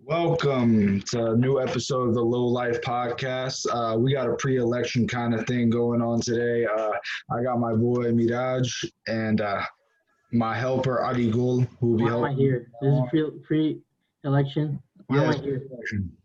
Welcome to a new episode of the Low Life Podcast. We got a pre-election kind of thing going on today. I got my boy Miraj and my helper Adigul, who will be Why am I helping. here? This is pre-election. Why am Yes, I here? pre-election.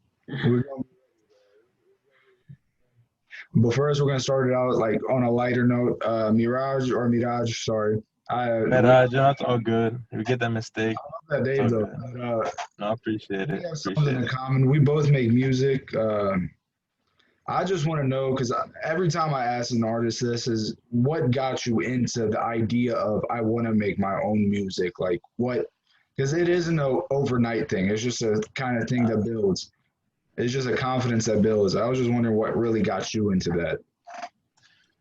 But first, we're gonna start it out like on a lighter note. Miraj, sorry. We Meraj, it's all good. We get that mistake. love that It's Dave all though. good. But, No, I appreciate we it. have something Appreciate in it. common. We both make music. I just want to know because every time I ask an artist this is what got you into the idea of I want to make my own music? Like what? Because it isn't an overnight thing. It's just a kind of thing that builds. It's just a confidence that builds. I was just wondering what really got you into that.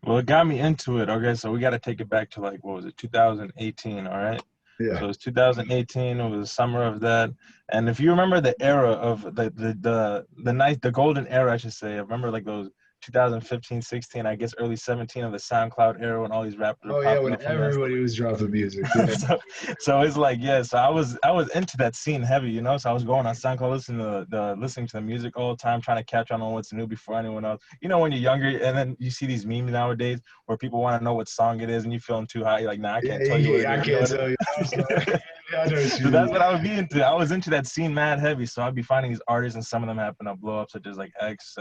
Well, it got me into it. Okay, so we got to take it back to like, what was it, 2018, all right? Yeah. So it was 2018. It was the summer of that. And if you remember the era of the golden era, I should say, I remember like those 2015, 16, I guess early 17 of the SoundCloud era when all these rappers Oh were yeah, popping when up from that. everybody was dropping music. Yeah. so it's like, yeah, so I was into that scene heavy, so I was going on SoundCloud listening to the music all the time, trying to catch on what's new before anyone else, when you're younger, and then you see these memes nowadays where people want to know what song it is and you feeling too high, you're like, nah, I can't tell you what it I is, can't tell you. Yeah, I know what so you that's mean. what I would be into. I was into that scene mad heavy, so I'd be finding these artists and some of them happen to blow up, such as like X,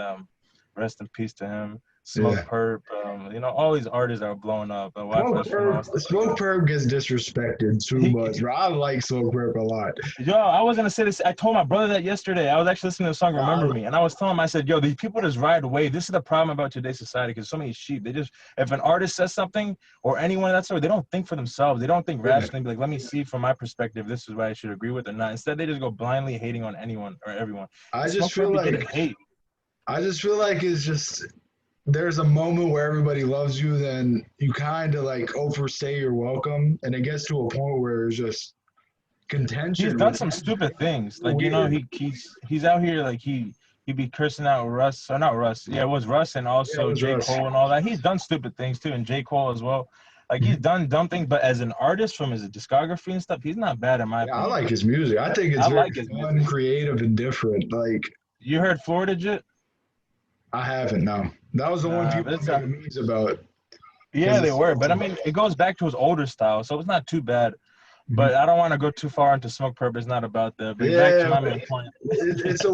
rest in peace to him, Smoke Yeah. Perp, all these artists that are blowing up. Smoke Perp gets disrespected too much, bro. I like Smoke Perp a lot. Yo, I was gonna say this. I told my brother that yesterday. I was actually listening to the song "Remember Uh, Me," and I was telling him, I said, "Yo, these people just ride away. This is the problem about today's society because so many sheep. They just, if an artist says something or anyone of that sort, they don't think for themselves. They don't think Yeah. rationally. Be like, let me see from my perspective. This is what I should agree with or not. Instead, they just go blindly hating on anyone or everyone. I Smoke just feel Perp be like getting hate. it's just there's a moment where everybody loves you, then you kind of like overstay your welcome, and it gets to a point where it's just He's contention done with some stupid things. Like, weird. he's out here like he be cursing out Russ, or not Russ. Yeah, it was Russ and Yeah, it also was J. Russ. Cole and all that. He's done stupid things too, and J. Cole as well. Like he's done dumb things, but as an artist from his discography and stuff, he's not bad in my Yeah, I opinion. like his music. I think it's I very like his fun, music. creative, and different. Like You heard Florida Jit? I haven't no. That was the one Nah, people that's were making memes about because yeah, they it's were, but I mean, it goes back to his older style, so it's not too bad. Mhm. But I don't want to go too far into Smoke Purp. It's not about that. But back to Yeah, my main point. it's a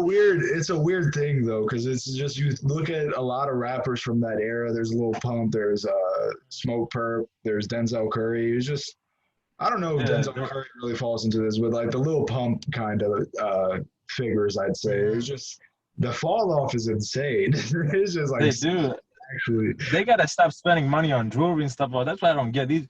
weird thing though, because it's just you look at a lot of rappers from that era. There's Lil Pump, there's Smoke Perp, there's Denzel Curry. It's just I don't know if Yeah, Denzel Curry really falls into this, but like the Lil Pump kind of figures, I'd say it's just the fall off is insane. It's just like they do. actually, They gotta stop spending money on jewelry and stuff. Well, that's what I don't get. These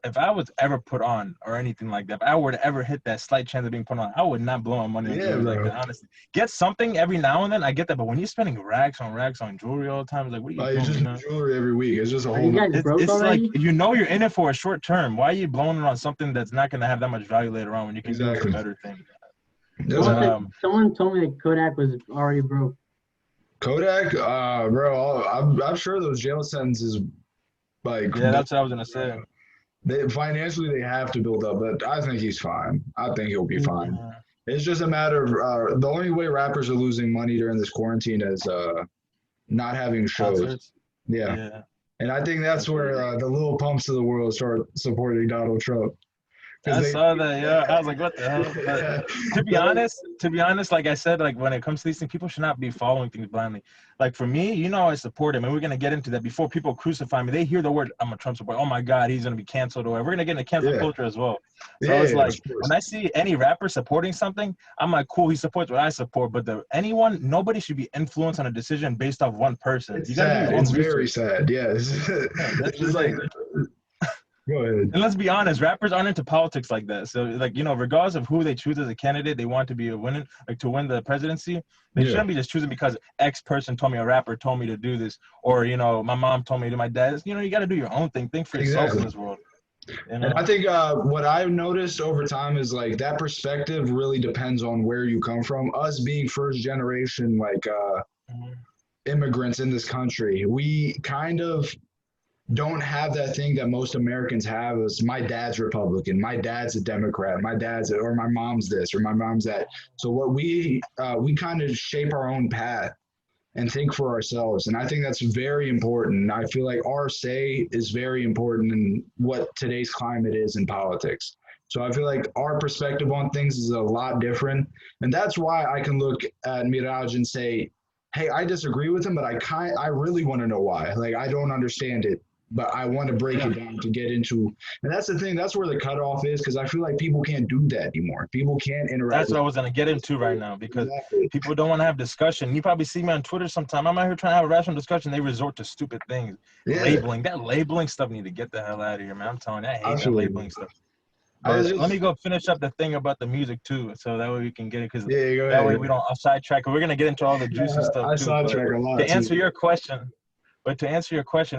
if I was ever put on or anything like that, if I were to ever hit that slight chance of being put on, I would not blow my money on yeah, jewelry like bro. that. Honestly, get something every now and then. I get that, but when you're spending racks on jewelry all the time, it's like, what are you Like it's doing? just jewelry every week. It's just a Are whole. you guys broke It's like already? you're in it for a short term. Why are you blowing it on something that's not gonna have that much value later on when you can do it for Exactly. better things? That's Someone what said, Um, someone told me that Kodak was already broke. Kodak, bro. I'm sure those jail sentences like yeah, that's what I was gonna say. they financially they have to build up, but I think he's fine. I think he'll be fine. Yeah, It's just a matter of the only way rappers are losing money during this quarantine is not having shows. concerts. Yeah, Yeah. and I think that's That's what where it is. the little pumps of the world start supporting Donald Trump because I they. saw that, yeah. I was like, what the hell? But Yeah, to be honest, like I said, like when it comes to these things, people should not be following things blindly. Like for me, I support him, and we're gonna get into that before people crucify me. They hear the word I'm a Trump supporter. Oh my God, he's gonna be canceled, or whatever. We're gonna get into cancel yeah, culture as well. So yeah, it's like of course. when I see any rapper supporting something, I'm like, cool, he supports what I support. But nobody should be influenced on a decision based off one person. It's You got to do sad. your It's own very research. sad. Yes, Yeah, it's that's just just like. it. Go ahead. And let's be honest, rappers aren't into politics like that. So, like, regardless of who they choose as a candidate, they want to be to win the presidency. They Yeah. shouldn't be just choosing because X person told me, a rapper told me to do this, or my mom told me to my dad. You got to do your own thing. Think for yourself in Exactly. this world. You And know. I think what I've noticed over time is like that perspective really depends on where you come from. Us being first generation, like Mhm. immigrants in this country, we kind of don't have that thing that most Americans have is my dad's Republican, my dad's a Democrat, or my mom's this or my mom's that. So what we kind of shape our own path and think for ourselves. And I think that's very important. I feel like our say is very important in what today's climate is in politics. So I feel like our perspective on things is a lot different. And that's why I can look at Miraj and say, hey, I disagree with him, but I really want to know why. Like I don't understand it, but I want to break Yeah. it down to get into. And that's the thing. That's where the cutoff is because I feel like people can't do that anymore. People can't interact. That's what I was gonna get into right now because Exactly. people don't want to have discussion. You probably see me on Twitter sometime. I'm out here trying to have a rational discussion. They resort to stupid things, Yeah, labeling. That labeling stuff need to get the hell out of here, man. I'm telling you, I hate that absolutely. labeling stuff. I But just, let me go finish up the thing about the music too, so that way we can get it. Because yeah, go that ahead. way we don't sidetrack. We're gonna get into all the juicy stuff I too. But sidetrack a lot to answer too. your question,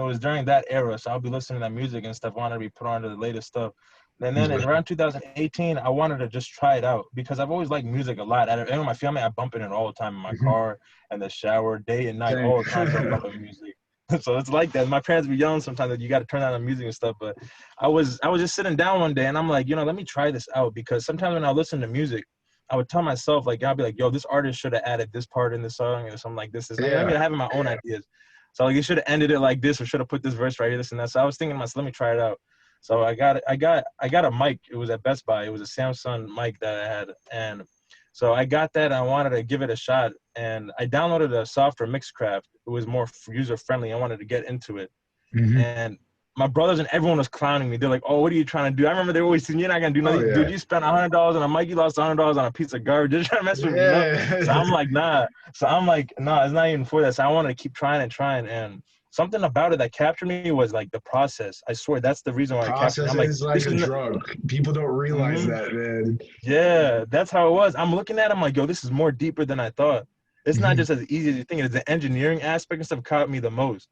it was during that era, so I'll be listening to that music and stuff. I wanted to be put on to the latest stuff. And then in around 2018, I wanted to just try it out because I've always liked music a lot. And my family, I bump in it all the time in my car, and the shower, day and night, Same. all the time. I'm bumping music. So it's like that. My parents be yelling sometimes that you got to turn on the music and stuff. But I was just sitting down one day and I'm like, let me try this out because sometimes when I listen to music, I would tell myself like, I'll be like, yo, this artist should have added this part in the song or something like this. It's not, I mean, having my own ideas. So like, you should have ended it like this or should have put this verse right here, this and that. So I was thinking to myself, let me try it out. So I got a mic. It was at Best Buy. It was a Samsung mic that I had, and so I got that. And I wanted to give it a shot, and I downloaded a software, Mixcraft. It was more user friendly. I wanted to get into it, and my brothers and everyone was clowning me. They're like, "Oh, what are you trying to do?" I remember they always saying, "You're not gonna do nothing, dude. You spent $100 on a mic. You lost $100 on a piece of garbage. Just trying to mess with me, So I'm like, nah. So I'm like, nah, it's not even for that. So I wanted to keep trying and trying, and something about it that captured me was like the process. I swear that's the reason why it captured me. Process I'm like, is like this a is drug. People don't realize that, man. yeah, that's how it was. I'm looking at it, I'm like, yo, this is more deeper than I thought. It's not just as easy as you think. It's the engineering aspect and stuff caught me the most.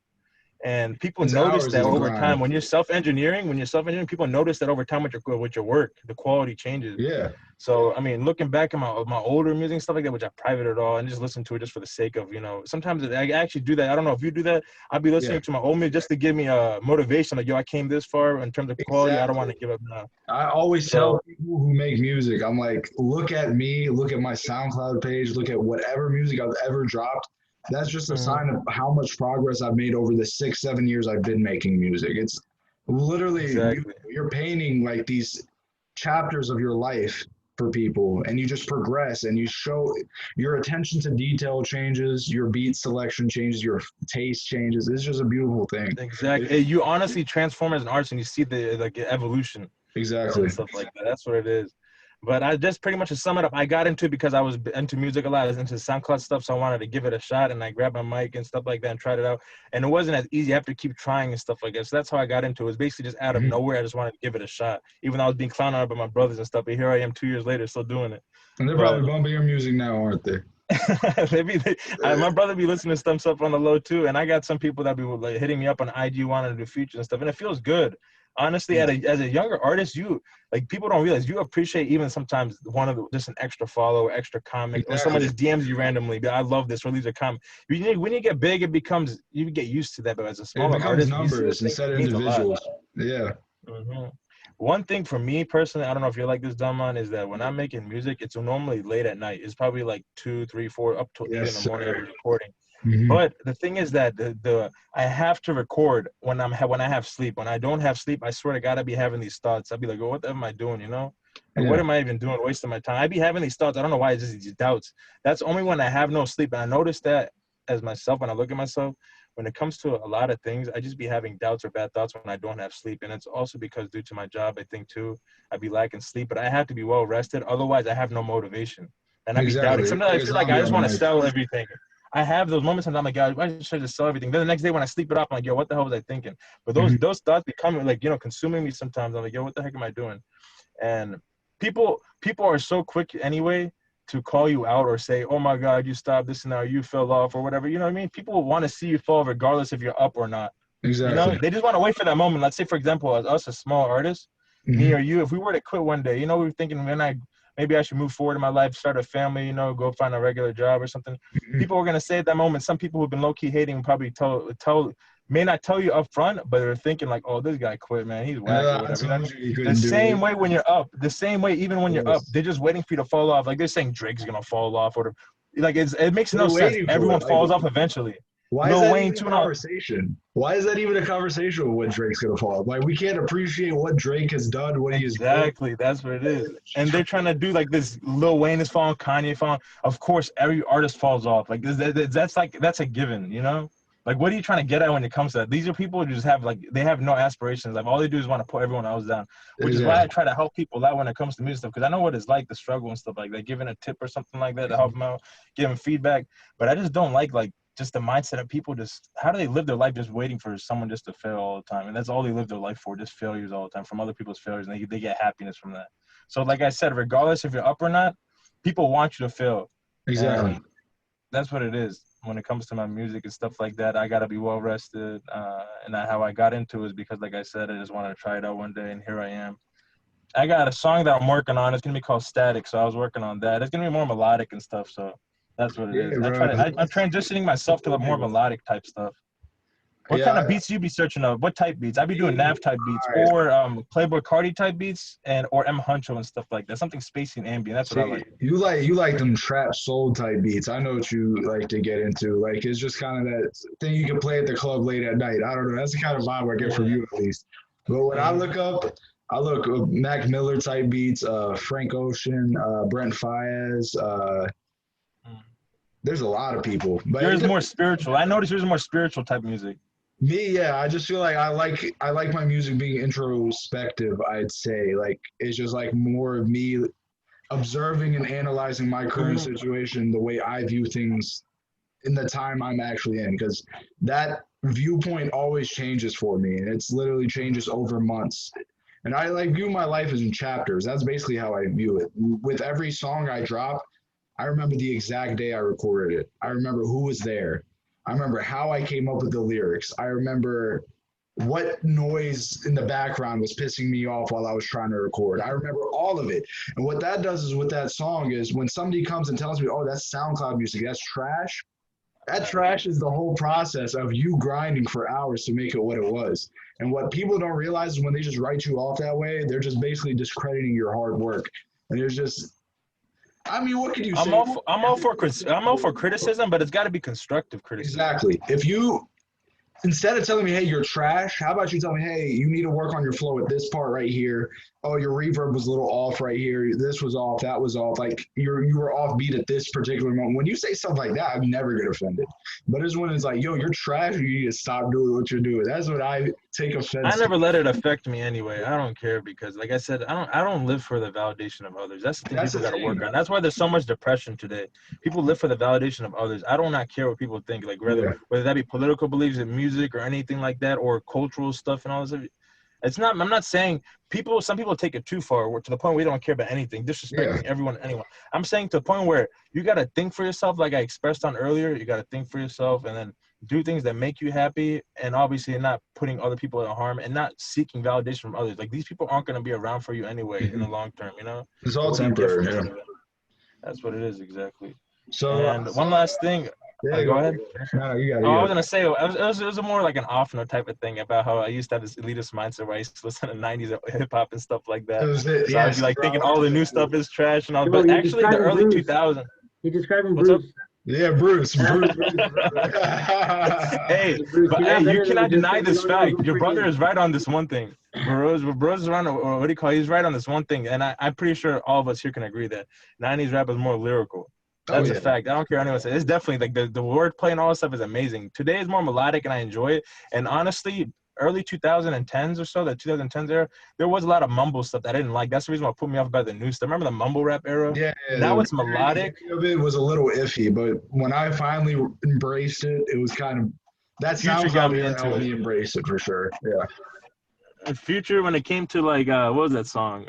And people It's notice hours that of over time, grind. when you're self-engineering, people notice that over time with your work, the quality changes. Yeah. So, I mean, looking back at my older music and stuff like that, which I private it all and just listen to it just for the sake of, sometimes I actually do that. I don't know if you do that. I'll be listening Yeah. to my old music just to give me a motivation. Like, yo, I came this far in terms of quality. I don't want to give up now. I always tell So, people who make music, I'm like, look at me, look at my SoundCloud page, look at whatever music I've ever dropped. That's just a sign of how much progress I've made over the 6-7 years I've been making music. It's literally exactly. you're painting like these chapters of your life for people and you just progress and you show your attention to detail changes, your beat selection changes, your taste changes. It's just a beautiful thing. Exactly. You honestly transform as an artist and you see the like evolution Exactly. and stuff like that. That's what it is. But I just pretty much to sum it up, I got into it because I was into music a lot. I was into SoundCloud stuff, so I wanted to give it a shot. And I grabbed my mic and stuff like that and tried it out. And it wasn't as easy. I have to keep trying and stuff like that. So that's how I got into it. It was basically just out of nowhere. I just wanted to give it a shot, even though I was being clowned on by my brothers and stuff. But here I am 2 years later, still doing it. And they're But probably bumping your music now, aren't they? my brother be listening to some stuff on the low too, and I got some people that be like hitting me up on IG wanting to do features and stuff, and it feels good. Honestly, as a younger artist, you like people don't realize you appreciate even sometimes just an extra follow, extra comment, or someone just DMs you randomly. I love this, or leaves a comment. When you get big, you get used to that. But as a It smaller becomes artist, when you see numbers those things, instead it of means a lot. individuals. Yeah. One thing for me personally, I don't know if you're like this, Delmon, is that when I'm making music, it's normally late at night. It's probably like 2, 3, 4, up to 8 in the morning. I'm recording. But the thing is that I have to record when I have sleep. When I don't have sleep, I swear to God, I'd be having these thoughts. I'd be like, oh, what am I doing? Like, what am I even doing? Wasting my time. I'd be having these thoughts. I don't know why. It's just these doubts. That's only when I have no sleep. And I notice that as myself when I look at myself. When it comes to a lot of things, I just be having doubts or bad thoughts when I don't have sleep. And it's also because due to my job, I think too, I'd be lacking sleep. But I have to be well rested. Otherwise, I have no motivation. And I'd be doubting. Exactly. Sometimes I Like a feel like I zombie just on the want to mic. sell everything. I have those moments and I'm like, God, I should just sell everything. Then the next day when I sleep it off, I'm like, yo, what the hell was I thinking? But those thoughts become like, consuming me sometimes. I'm like, yo, what the heck am I doing? And people are so quick anyway to call you out or say, oh my God, you stopped this and now you fell off or whatever. You know what I mean? People will want to see you fall regardless if you're up or not. Exactly. They just want to wait for that moment. Let's say, for example, as us, a small artist, me or you, if we were to quit one day, we were thinking maybe I should move forward in my life, start a family, go find a regular job or something. People were going to say at that moment, some people who've been low-key hating probably tell may not tell you up front, but they're thinking like, oh, this guy quit, man, he's whack or I whatever. You know what I told mean? you you The couldn't do same it. way when you're up, the same way even when you're up, Yes. they're just waiting for you to fall off. Like they're saying Drake's gonna fall off, or like it makes no They're sense. waiting for Everyone it. Like, falls off eventually. why is Lil that Wayne even a too. No, conversation? Why is that even a conversation with when Drake's gonna fall? Like, we can't appreciate what Drake has done, what he has built. exactly. That's what it is. And they're trying to do like this. Lil Wayne is falling, Kanye falling. Of course, every artist falls off. Like that's a given. You know. Like, what are you trying to get at when it comes to that? These are people who just have, like, they have no aspirations. Like, all they do is want to put everyone else down, which is why I try to help people out when it comes to music stuff, because I know what it's like, the struggle and stuff like that, giving a tip or something like that to help them out, giving feedback. But I just don't like just the mindset of people just, how do they live their life just waiting for someone just to fail all the time? And that's all they live their life for, just failures all the time from other people's failures, and they get happiness from that. So, like I said, regardless if you're up or not, people want you to fail. Exactly. And that's what it is. When it comes to my music and stuff like that, I gotta be well rested. And how I got into it is because, like I said, I just wanted to try it out one day, and here I am. I got a song that I'm working on. It's gonna be called Static, so I was working on that. It's gonna be more melodic and stuff, so that's what it is. Bro. I'm transitioning myself to more melodic type stuff. What kind of beats you be searching of? What type beats? I be doing Nav type beats, or Playboy Cardi type beats, or M Huncho and stuff like that. Something spacey and ambient. That's what I like. You like them trap soul type beats. I know what you like to get into. Like, it's just kind of that thing you can play at the club late at night. I don't know. That's the kind of vibe I get from you, at least. But when I look Mac Miller type beats, Frank Ocean, Brent Faiyaz. There's a lot of people. But yours more spiritual. I noticed yours more spiritual type music. Me, yeah, I just feel like I like my music being introspective, I'd say. Like, it's just like more of me observing and analyzing my current situation, the way I view things in the time I'm actually in, because that viewpoint always changes for me, and it's literally changes over months. And I like view my life as in chapters. That's basically how I view it. With every song I drop, I remember the exact day I recorded it. I remember who was there. I remember how I came up with the lyrics. I remember what noise in the background was pissing me off while I was trying to record. I remember all of it. And what that does is with that song is when somebody comes and tells me, oh, that's SoundCloud music, that's trash. That trash is the whole process of you grinding for hours to make it what it was. And what people don't realize is when they just write you off that way, they're just basically discrediting your hard work. And there's just, I mean, what can you say? I'm all for criticism, but it's got to be constructive criticism. Exactly. If you, instead of telling me, hey, you're trash, how about you tell me, hey, you need to work on your flow at this part right here. Oh, your reverb was a little off right here. This was off. That was off. Like, you were off beat at this particular moment. When you say stuff like that, I'm never get offended. But it's when it's like, yo, you're trash. You need to stop doing what you're doing. That's what I take offense. I never let it affect me anyway. I don't care because, like I said, I don't live for the validation of others. That's the thing people got to work on. That's why there's so much depression today. People live for the validation of others. I do not care what people think. Like whether that be political beliefs in music or anything like that, or cultural stuff and all this stuff. It's not. I'm not saying some people take it too far, to the point where we don't care about anything, disrespecting everyone, anyone. I'm saying to the point where you got to think for yourself, like I expressed on earlier. You got to think for yourself, and then do things that make you happy, and obviously not putting other people in harm, and not seeking validation from others. Like, these people aren't going to be around for you anyway in the long term. You know, it's all temporary. Yeah. That's what it is exactly. So, and one last thing. Yeah, go ahead. No, you got it. I was gonna say it was a more like an off note type of thing about how I used to have this elitist mindset where I used to listen to '90s hip hop and stuff like that. So I'd be like thinking all the new stuff is trash and all, but actually the early 2000s. You're describing Bruce. Yeah, Bruce. Hey, but you cannot deny this fact. Your brother is right on this one thing. Meraj is right on, or what do you call it? He's right on this one thing, and I'm pretty sure all of us here can agree that '90s rap is more lyrical. That's a fact. I don't care what anyone says. It's definitely like the wordplay and all that stuff is amazing. Today is more melodic, and I enjoy it. And honestly, early 2010s or so, the 2010s era, there was a lot of mumble stuff that I didn't like. That's the reason what put me off about the new stuff. Remember the mumble rap era? Yeah. Now it's melodic. It was a little iffy, but when I finally embraced it, it was kind of that sound got me into it. Embrace it for sure. Yeah. Future, when it came to like what was that song?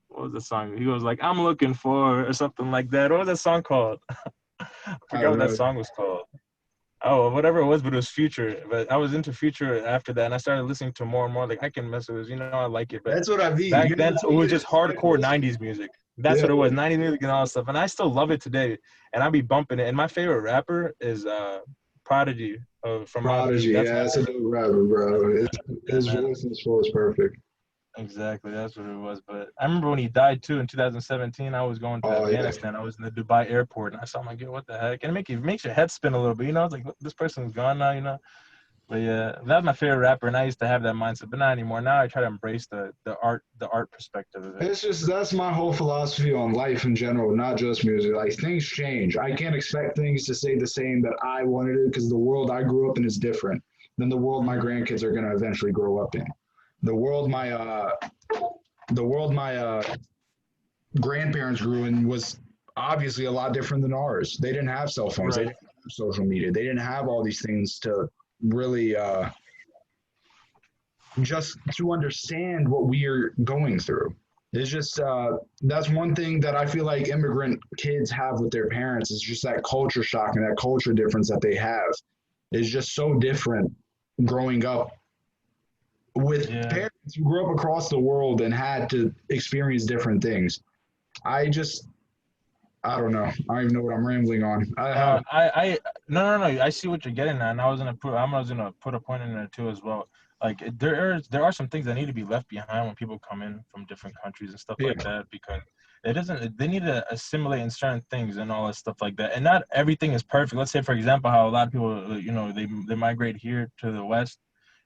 What was the song? He goes like, "I'm looking for," or something like that. What was that song called? I forgot what that song was called. Oh, whatever it was, but it was Future. But I was into Future after that, and I started listening to more and more. Like, I can mess with it, I like it. But that's what I mean. Back then, it was just hardcore '90s music. That's what it was, '90s music and all that stuff. And I still love it today, and I be bumping it. And my favorite rapper is Prodigy from Mobb Prodigy, Deep. That's yeah, my that's a favorite. dope rapper, bro. Yeah, His man. voice and his flow is perfect. Exactly, that's what it was. But I remember when he died too in 2017. I was going to Oh yeah. Afghanistan. I was in the Dubai airport, and I saw him like, "Yo, what the heck?" And it makes your head spin a little bit. You know, it's like this person's gone now. You know. But yeah, that was my favorite rapper, and I used to have that mindset, but not anymore. Now I try to embrace the art perspective of it. It's just that's my whole philosophy on life in general, not just music. Like things change. I can't expect things to stay the same that I wanted it because the world I grew up in is different than the world my Mhm. grandkids are gonna eventually grow up in. The world my grandparents grew in was obviously a lot different than ours. They didn't have cell phones. They Right. didn't have social media. They didn't have all these things to really just to understand what we are going through. It's just that's one thing that I feel like immigrant kids have with their parents is just that culture shock and that culture difference that they have is just so different growing up with Yeah. parents who grew up across the world and had to experience different things. I just I don't know. I don't even know what I'm rambling on. I have No. I see what you're getting at, and I was gonna put a point in there too as well. Like there are some things that need to be left behind when people come in from different countries and stuff yeah like that because it doesn't. They need to assimilate in certain things and all that stuff like that. And not everything is perfect. Let's say, for example, how a lot of people, they migrate here to the West.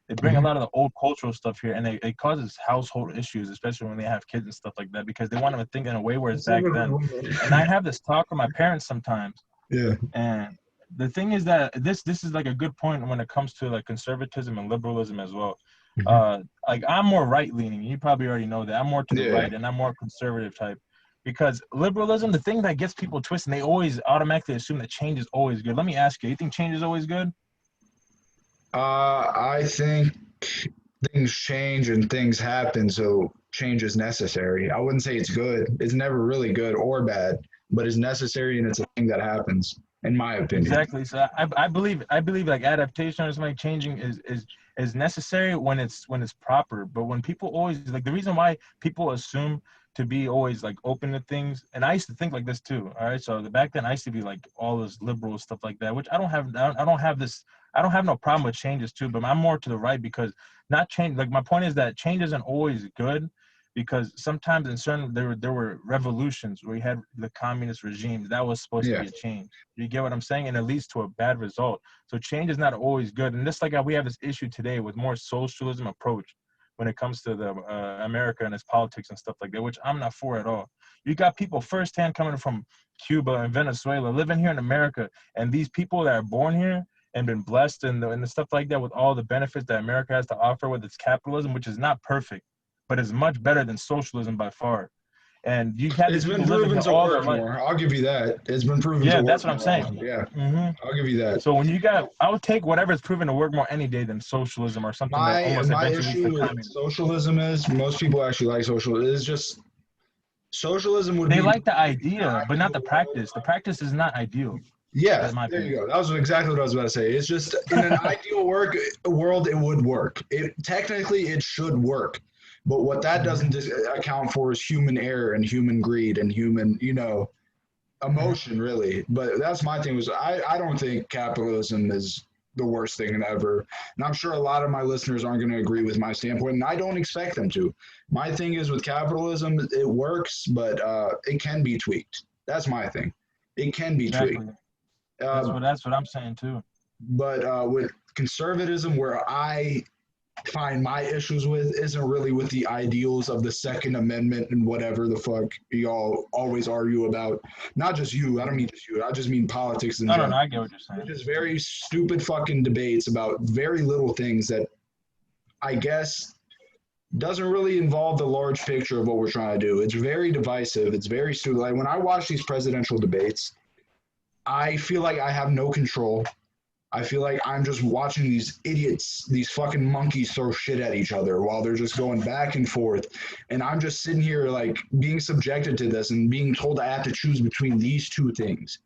They bring a mhm. lot of the old cultural stuff here, and it causes household issues, especially when they have kids and stuff like that, because they want them to think in a way where it's back Specifically then. women. And I have this talk with my parents sometimes, yeah and the thing is that this is like a good point when it comes to like conservatism and liberalism as well. mhm. Like I'm more right leaning. You probably already know that. I'm more to the yeah right, and I'm more conservative type. Because liberalism, the thing that gets people twisted, they always automatically assume that change is always good. Let me ask you, you think change is always good? I think things change and things happen, so change is necessary. I wouldn't say it's good. It's never really good or bad, but it's necessary and it's a thing that happens, in my opinion. Exactly. So I believe like adaptation or something changing is necessary when it's proper. But when people always like the reason why people assume to be always like open to things, and I used to think like this too. All right. So back then I used to be like all this liberal stuff like that, which I don't have no problem with changes too, but I'm more to the right because not change like my point is that change isn't always good because sometimes in certain there were revolutions where you had the communist regimes that was supposed to Yeah. be a change. You get what I'm saying? And it leads to a bad result. So change is not always good. And just like how we have this issue today with more socialism approach when it comes to the America and its politics and stuff like that, which I'm not for at all. You got people firsthand coming from Cuba and Venezuela living here in America, and these people that are born here and been blessed and the stuff like that with all the benefits that America has to offer with its capitalism, which is not perfect, but is much better than socialism by far. And you had It's these been people living proven here to all their work life. more. I'll give you that. It's been proven to Yeah, work that's what I'm more saying. often. Yeah, hmm I'll give you that. So I would take whatever's proven to work more any day than socialism or something that almost My eventually leads issue to with communism. socialism is most people actually like socialism. It's just socialism would They be like the the idea, but not ideal the world. practice. The practice is not ideal, Yeah, in my there you opinion. go. That was exactly what I was about to say. It's just in an ideal world, it would work. It technically it should work, but what that hmm doesn't account for is human error and human greed and human, hmm emotion really. But that's my thing was I don't think capitalism is the worst thing ever. And I'm sure a lot of my listeners aren't going to agree with my standpoint, and I don't expect them to. My thing is with capitalism, it works, but it can be tweaked. That's my thing. It can be tweaked. Exactly. That's Uh, what that's what I'm saying too. but with conservatism, where I find my issues with isn't really with the ideals of the Second Amendment and whatever the fuck y'all always argue about. Not just you. I don't hmm mean just you. I just mean politics in No, no, no. general. I get what you're It's saying. just very stupid fucking debates about very little things that I guess doesn't really involve the large picture of what we're trying to do. It's very divisive. It's very stupid. Like when I watch these presidential debates, I feel like I have no control. I feel like I'm just watching these idiots, these fucking monkeys throw shit at each other while they're just going back and forth. And I'm just sitting here like being subjected to this and being told I have to choose between these two things.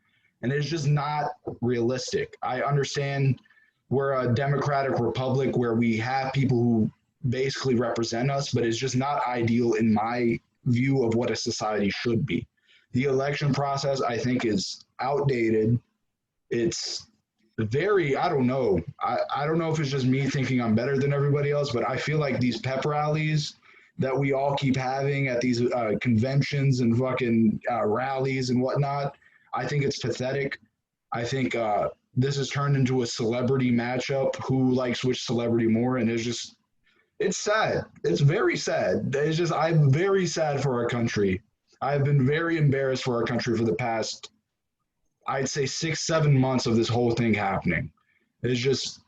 And it's just not realistic. I understand we're a democratic republic where we have people who basically represent us, but it's just not ideal in my view of what a society should be. The election process, I think, is outdated. It's very, I don't know. I don't know if it's just me thinking I'm better than everybody else, but I feel like these pep rallies that we all keep having at these conventions and fucking rallies and whatnot, I think it's pathetic. I think this has turned into a celebrity matchup. Who likes which celebrity more? And it's sad. It's very sad. It's just, I'm very sad for our country. I've been very embarrassed for our country for the past, I'd say 6, 7 months of this whole thing happening. It's just,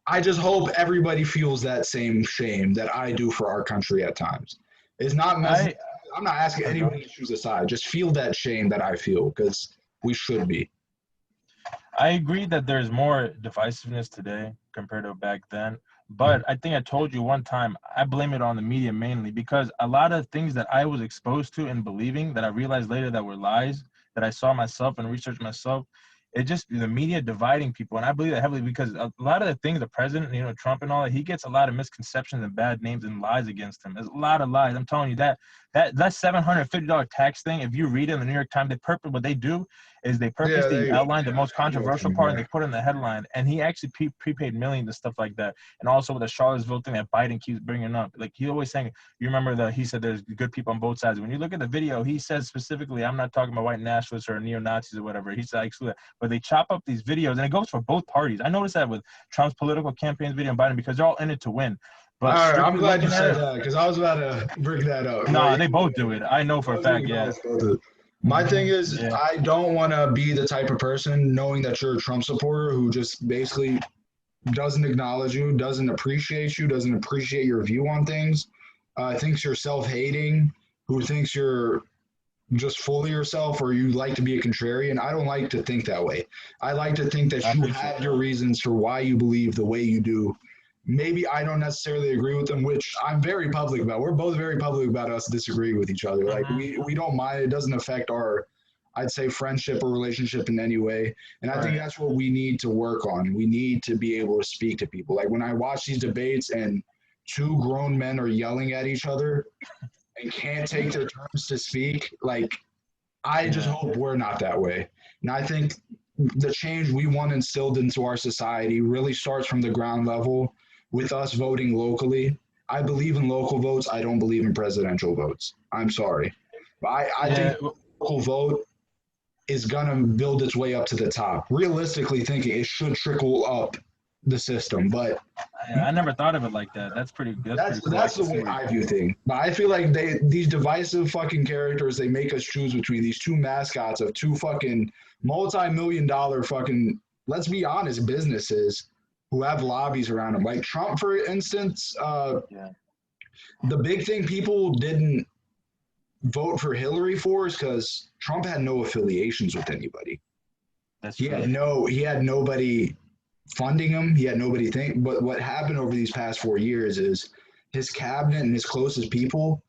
I just hope everybody feels that same shame that I do for our country at times. It's not messing. I'm not asking anybody to choose a side. Just feel that shame that I feel because we should be. I agree that there's more divisiveness today compared to back then. But I think I told you one time, I blame it on the media mainly because a lot of things that I was exposed to and believing that I realized later that were lies, that I saw myself and researched myself, it just the media dividing people. And I believe that heavily because a lot of the things the president, Trump and all that, he gets a lot of misconceptions and bad names and lies against him. There's a lot of lies. I'm telling you that $750 tax thing, if you read it in the New York Times, what they do is they purposely outline the most controversial part and they put in the headline. And he actually prepaid millions and stuff like that. And also with the Charlottesville thing that Biden keeps bringing up, like he always saying, you remember that he said there's good people on both sides. When you look at the video, he says specifically, I'm not talking about white nationalists or neo-Nazis or whatever. He said, I exclude that. But they chop up these videos and it goes for both parties. I noticed that with Trump's political campaigns video and Biden because they're all in it to win. But all right, I'm glad you said that because I was about to bring that up. No, they both do it. I know for a fact, yeah. My thing is, I don't want to be the type of person knowing that you're a Trump supporter who just basically doesn't acknowledge you, doesn't appreciate you, doesn't appreciate your view on things, thinks you're self-hating, who thinks you're just full of yourself or you like to be a contrarian. I don't like to think that way. I like to think that you have your reasons for why you believe the way you do. Maybe I don't necessarily agree with them, which I'm very public about. We're both very public about us disagreeing with each other. Like we don't mind. It doesn't affect our, I'd say, friendship or relationship in any way. And I think that's what we need to work on. We need to be able to speak to people. Like when I watch these debates and two grown men are yelling at each other and can't take their turns to speak, like I just hope we're not that way. And I think the change we want instilled into our society really starts from the ground level with us voting locally. I believe in local votes. I don't believe in presidential votes. I'm sorry. But I think the local vote is going to build its way up to the top. Realistically thinking, it should trickle up the system. But I never thought of it like that. That's pretty good. That's the way I view things. But I feel like these divisive fucking characters, they make us choose between these two mascots of two fucking multi-million-dollar fucking, let's be honest, businesses who have lobbies around them. Like Trump, for instance, the big thing people didn't vote for Hillary for is because Trump had no affiliations with anybody. He had nobody funding him. He had nobody think. But what happened over these past 4 years is his cabinet and his closest people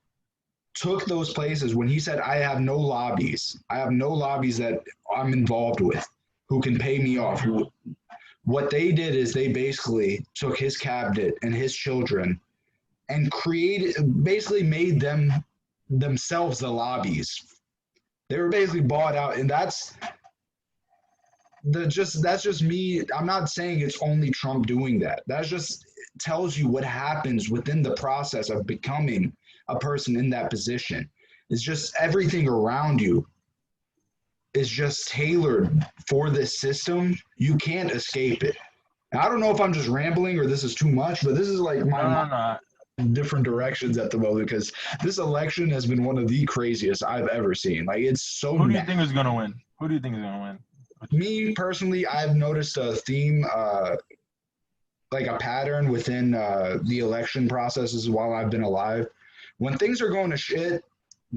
took those places when he said, I have no lobbies. I have no lobbies that I'm involved with who can pay me off. What they did is they basically took his cabinet and his children and basically made themselves the lobbies. They were basically bought out, and that's just me. I'm not saying it's only Trump doing that. That just tells you what happens within the process of becoming a person in that position. It's just everything around you is just tailored for this system. You can't escape it. And I don't know if I'm just rambling or this is too much, but this is like my different directions at the moment because this election has been one of the craziest I've ever seen. Like it's so. Who do you think is gonna win? Who do you think is gonna win? Me personally, I've noticed a theme, like a pattern within the election processes while I've been alive. When things are going to shit,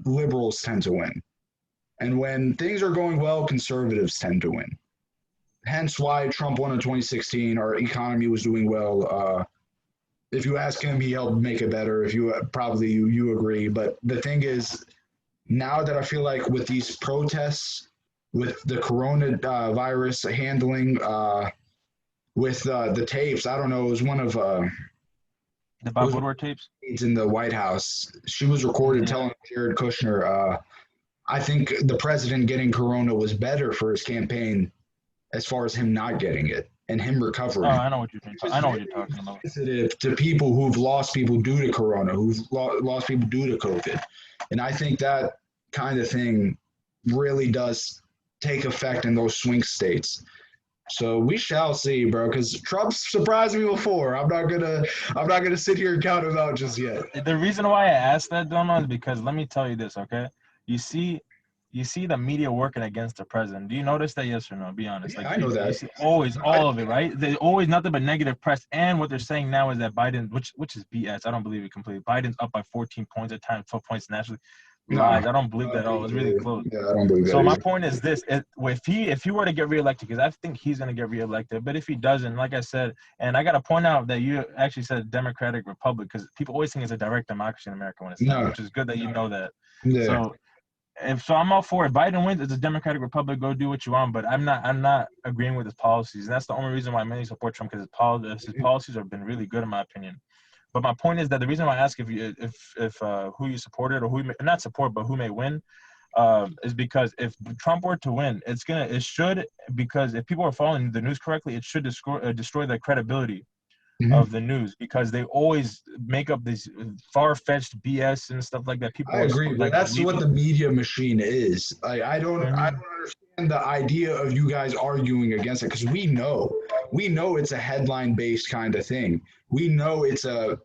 liberals tend to win. And when things are going well, conservatives tend to win. Hence why Trump won in 2016. Our economy was doing well. If you ask him, he helped make it better. If you probably you agree. But the thing is, now that I feel like with these protests, with the coronavirus handling, with the tapes, I don't know, it was one of the Bob Woodward tapes in the White House. She was recorded telling Jared Kushner, I think the president getting corona was better for his campaign as far as him not getting it and him Oh, recovering. I know what you're saying. I know what you're talking about. Sensitive to people who've lost people due to corona, who've lost people due to COVID. And I think that kind of thing really does take effect in those swing states. So we shall see, bro. Because Trump surprised me before. I'm not gonna sit here and count him out just yet. The reason why I asked that, Doma, is because let me tell you this, okay? You see, you see the media working against the president. Do you notice that? Yes or no? Be honest. Yeah, Like I know you that. see always all of it, right? They always nothing but negative press. And what they're saying now is that Biden, which is BS. I don't believe it completely. Biden's up by 14 points at times, 12 points nationally. No, Lies. I don't believe that at all. It's really close. Yeah, I don't believe that. So my Either. point is this: if he were to get reelected, because I think he's going to get reelected, but if he doesn't, like I said, and I got to point out that you actually said Democratic Republic, because people always think it's a direct democracy in America when it's not, which is good that you know that. Yeah. So I'm all for it. Biden wins, it's a Democratic Republic. Go do what you want, but I'm not agreeing with his policies, and that's the only reason why many support Trump, because his policies have been really good in my opinion. But my point is that the reason why I ask if who you supported or who may, not support but who may win, is because if Trump were to win, it should, because if people are following the news correctly, it should destroy the credibility of the news, because they always make up this far-fetched BS and stuff like that. People I agree, but that's what the media machine is. Like I don't understand the idea of you guys arguing against it, because we know it's a headline-based kind of thing. We know it's a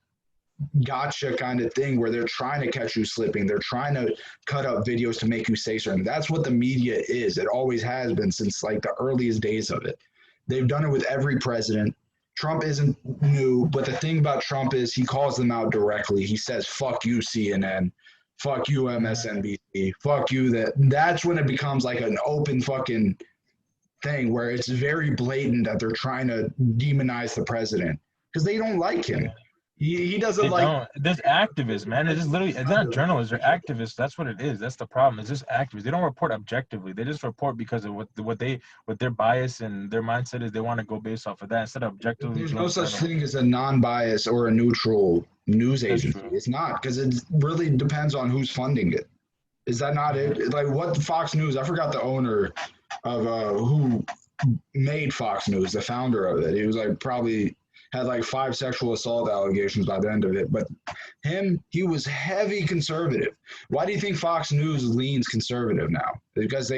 gotcha kind of thing where they're trying to catch you slipping. They're trying to cut up videos to make you say something. That's what the media is. It always has been since like the earliest days of it. They've done it with every president. Trump isn't new, but the thing about Trump is he calls them out directly. He says, fuck you, CNN. Fuck you, MSNBC. Fuck you. That's when it becomes like an open fucking thing where it's very blatant that they're trying to demonize the president because they don't like him. He doesn't like. There's activists, man. It's just literally, it's not journalists. They're activists. That's what it is. That's the problem. It's just activists. They don't report objectively. They just report because of what their bias and their mindset is. They want to go based off of that instead of objectively. There's no such thing as a non-biased or a neutral news agency. It's not, because it really depends on who's funding it. Is that not it? Like what Fox News? I forgot the owner of who made Fox News, the founder of it. He was like probably had like 5 sexual assault allegations by the end of it. But he was heavy conservative. Why do you think Fox News leans conservative now? Because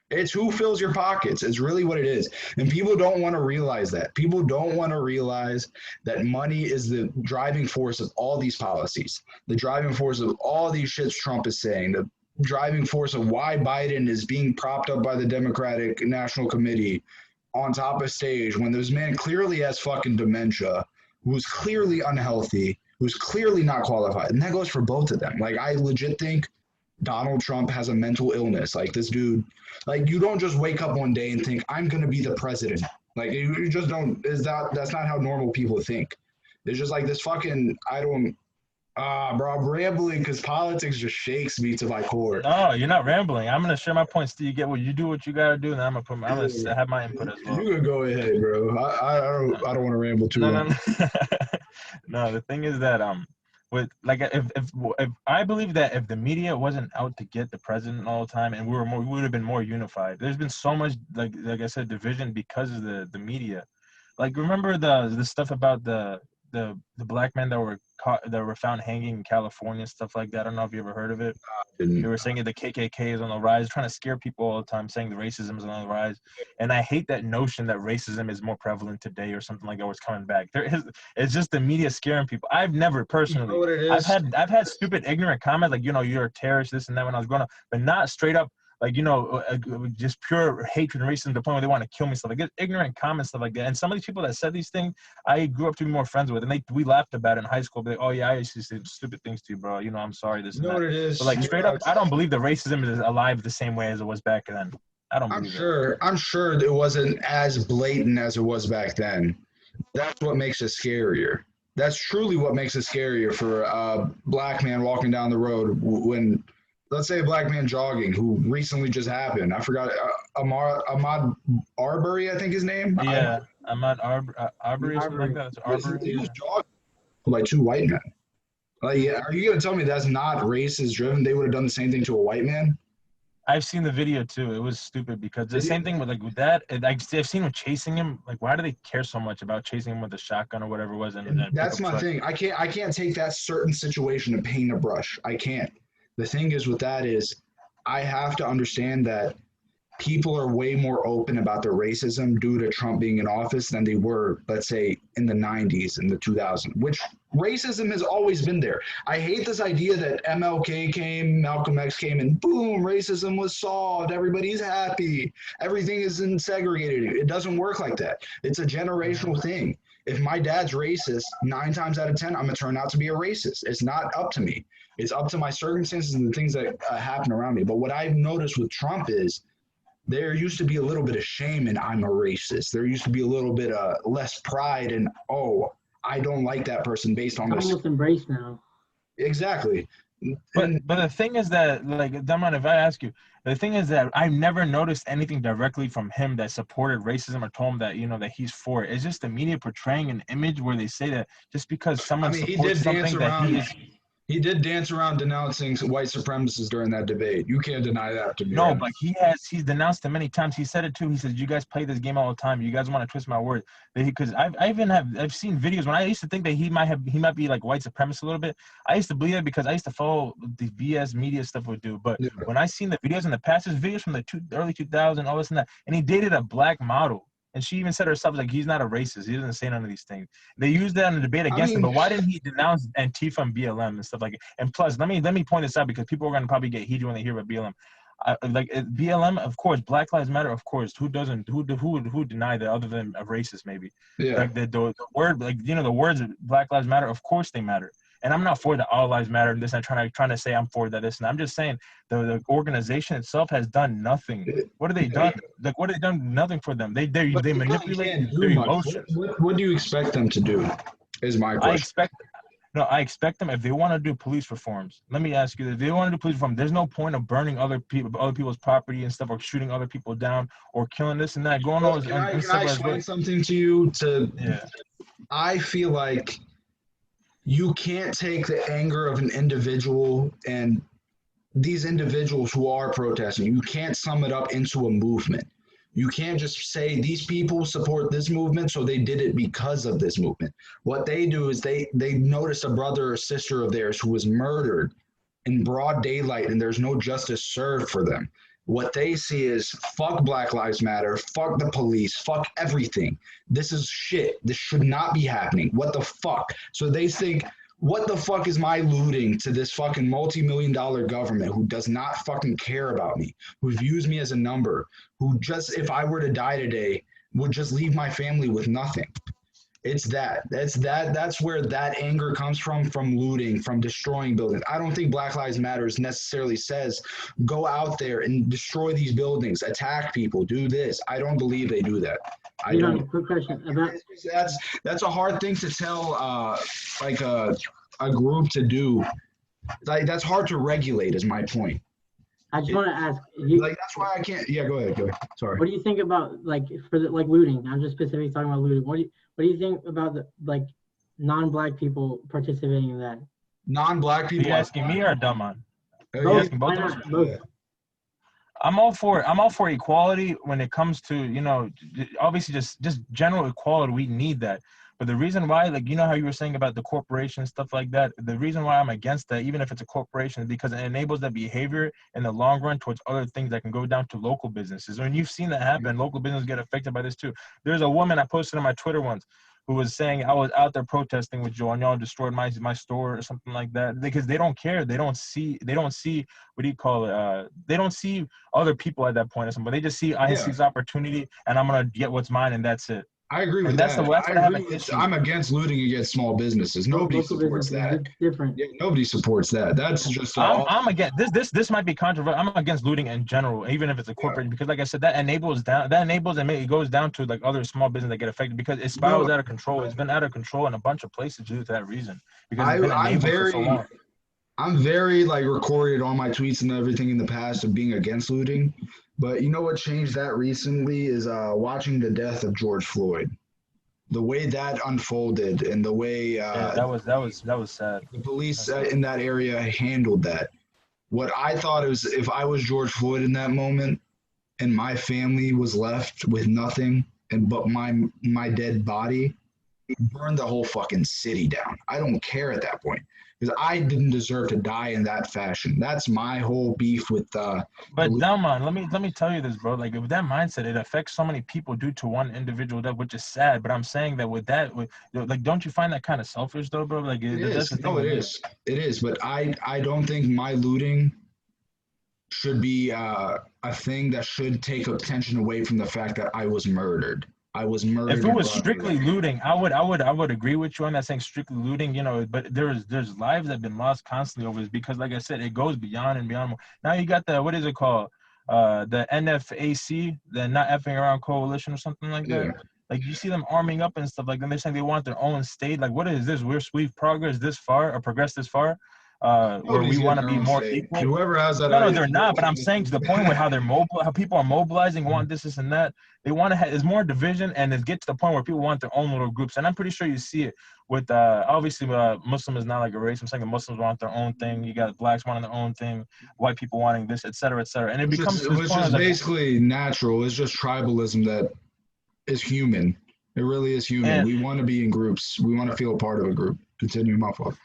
it's who fills your pockets. It's really what it is. And people don't want to realize that. People don't want to realize that money is the driving force of all these policies, the driving force of all these shits Trump is saying, the driving force of why Biden is being propped up by the Democratic National Committee on top of stage when this man clearly has fucking dementia, who's clearly unhealthy, who's clearly not qualified. And that goes for both of them. Like, I legit think Donald Trump has a mental illness. Like, this dude, like, you don't just wake up one day and think, I'm going to be the president. Like, you just don't, that's not how normal people think. It's just like this fucking, bro, I'm rambling because politics just shakes me to my core. No, you're not rambling. I'm gonna share my points. You get what you do, what you gotta do, and I'm gonna have my input as well. You can go ahead, bro. I don't want to ramble too long. No, the thing is that with like if I believe that if the media wasn't out to get the president all the time and we would have been more unified. There's been so much like I said division because of the media. Like remember the stuff about the black men that were found hanging in California, stuff like that. I don't know if you ever heard of it. They were saying that the KKK is on the rise, trying to scare people all the time, saying the racism is on the rise. And I hate that notion that racism is more prevalent today or something like that, or it's coming back. It's just the media scaring people. I've never personally, You know what it is? I've had stupid, ignorant comments like, you're a terrorist, this and that when I was growing up, but not straight up. Like, just pure hatred and racism to the point where they want to kill me, stuff like that. Ignorant comments, stuff like that. And some of these people that said these things, I grew up to be more friends with. And we laughed about it in high school. But oh, yeah, I used to say stupid things to you, bro. I'm sorry, this and that. What it is? But, like, straight up, I don't believe that racism is alive the same way as it was back then. I don't believe it. I'm sure it wasn't as blatant as it was back then. That's what makes it scarier. That's truly what makes it scarier for a black man walking down the road when... Let's say a black man jogging who recently just happened. I forgot Ahmaud Arbery, I think his name. Yeah, Ahmaud Arbery or something like that. It's Arbery. He was jogging by 2 white men. Like, are you gonna tell me that's not racist driven? They would have done the same thing to a white man. I've seen the video too. It was stupid because the same thing with that. I've seen him chasing him. Like, why do they care so much about chasing him with a shotgun or whatever it was? And That's my thing. I can't take that certain situation and paint a brush. I can't. The thing is with that is I have to understand that people are way more open about their racism due to Trump being in office than they were, let's say, in the 90s and the 2000s, which racism has always been there. I hate this idea that MLK came, Malcolm X came, and boom, racism was solved. Everybody's happy. Everything is segregated. It doesn't work like that. It's a generational thing. If my dad's racist, 9 times out of 10, I'm going to turn out to be a racist. It's not up to me. It's up to my circumstances and the things that happen around me. But what I've noticed with Trump is there used to be a little bit of shame in I'm a racist. There used to be a little bit less pride in, oh, I don't like that person based on It's this. almost embraced now. Exactly. But the thing is that, like, Damon, if I ask you, the thing is that I've never noticed anything directly from him that supported racism or told him that, you know, that he's for it. It's just the media portraying an image where they say that just because someone supports something that he is. He did dance around denouncing white supremacists during that debate. You can't deny that to me. No, but he's denounced it many times. He said it too. He says, "You guys play this game all the time. You guys want to twist my words." Because I've seen videos when I used to think that he might be like white supremacist a little bit. I used to believe it because I used to follow the BS media stuff would do. But when I seen the videos in the past, there's videos from the early 2000s, all this and that, and he dated a black model. And she even said herself, like, he's not a racist. He doesn't say none of these things. They used that in the debate against him, but why didn't he denounce Antifa and BLM and stuff like that? And plus, let me point this out because people are going to probably get heated when they hear about BLM. BLM, of course, Black Lives Matter, of course. Who would deny that other than a racist, maybe? Yeah. Like the word, like, you know, the words Black Lives Matter, of course they matter. And I'm not for the all lives matter and this. I'm trying to say I'm for that this. And I'm just saying the organization itself has done nothing. What have they done? Like, what have they done? Nothing for them. They manipulate their emotions. What do you expect them to do? Is my question. I expect them if they want to do police reforms. Let me ask you, if they want to do police reform, there's no point of burning other people's property and stuff, or shooting other people down, or killing this and that. Going on. Can I explain something to you? I feel like you can't take the anger of an individual and these individuals who are protesting, you can't sum it up into a movement. You can't just say these people support this movement, so they did it because of this movement. What they do is they notice a brother or sister of theirs who was murdered in broad daylight and there's no justice served for them. What they see is fuck Black Lives Matter, fuck the police, fuck everything. This is shit. This should not be happening. What the fuck? So they think, what the fuck is my looting to this fucking multi-million-dollar government who does not fucking care about me, who views me as a number, who just, if I were to die today, would just leave my family with nothing. It's that's where that anger comes from looting, from destroying buildings. I don't think Black Lives Matter necessarily says go out there and destroy these buildings, attack people, do this. I don't believe they do that. I don't. Quick question about that's a hard thing to tell like a group to do. Like that's hard to regulate is my point. I just want to ask you, like that's why I can't. Yeah, go ahead. Sorry. What do you think about like like looting? I'm just specifically talking about looting. What do you think about the like non-black people participating in that? Non-black people. Are you asking me or Daman? Both. Both. I'm all for equality when it comes to, you know, obviously just general equality. We need that. But the reason why, like, you know how you were saying about the corporation, stuff like that, the reason why I'm against that, even if it's a corporation, is because it enables that behavior in the long run towards other things that can go down to local businesses. When you've seen that happen, local businesses get affected by this too. There's a woman I posted on my Twitter once who was saying, I was out there protesting with Joe and y'all destroyed my store or something like that, because they don't care. They don't see, what do you call it? They don't see other people at that point or something, but they just see, I see this opportunity and I'm going to get what's mine and that's it. I agree with that. I'm against looting against small businesses. Nobody supports that. Different. Yeah, nobody supports that. That's just. I'm against this might be controversial. I'm against looting in general, even if it's a corporate, because like I said, that enables and it goes down to like other small businesses that get affected because it spirals out of control. It's been out of control in a bunch of places due to that reason. Because it's been enabled for so long. I'm very like recorded on my tweets and everything in the past of being against looting. But you know what changed that recently is watching the death of George Floyd. The way that unfolded and the way that was sad. The police in that area handled that. What I thought is if I was George Floyd in that moment and my family was left with nothing and but my dead body, burn the whole fucking city down. I don't care at that point because I didn't deserve to die in that fashion. That's my whole beef with But Delmon, let me tell you this, bro. Like with that mindset, it affects so many people due to one individual death, which is sad. But I'm saying that with that, like, don't you find that kind of selfish though, bro? Like it that's is. the thing No, with it me. is. It is. But I don't think my looting should be a thing that should take attention away from the fact that I was murdered. I was If murdered it in was broad strictly daylight. looting, I would agree with you on that, saying strictly looting, but there's lives that have been lost constantly over this because, like I said, it goes beyond and beyond. Now you got the, what is it called? The NFAC, the Not Effing Around Coalition or something like that. Yeah. Like you see them arming up and stuff like that. They're saying they want their own state. Like what is this? We've progressed this far or progressed this far, where we Nobody's want getting to their be own more state. equal. Whoever has that No, idea. they're not. But I'm saying to the point where how people are mobilizing, want this, and that. They want to have. There's more division, and it gets to the point where people want their own little groups. And I'm pretty sure you see it with obviously Muslim is not like a race. I'm saying the Muslims want their own thing. You got blacks wanting their own thing, white people wanting this, et cetera, et cetera. And it becomes to this Which point is of like, basically natural. It's just tribalism that is human. It really is human. and We want to be in groups. We want to feel a part of a group. Continue, my fault.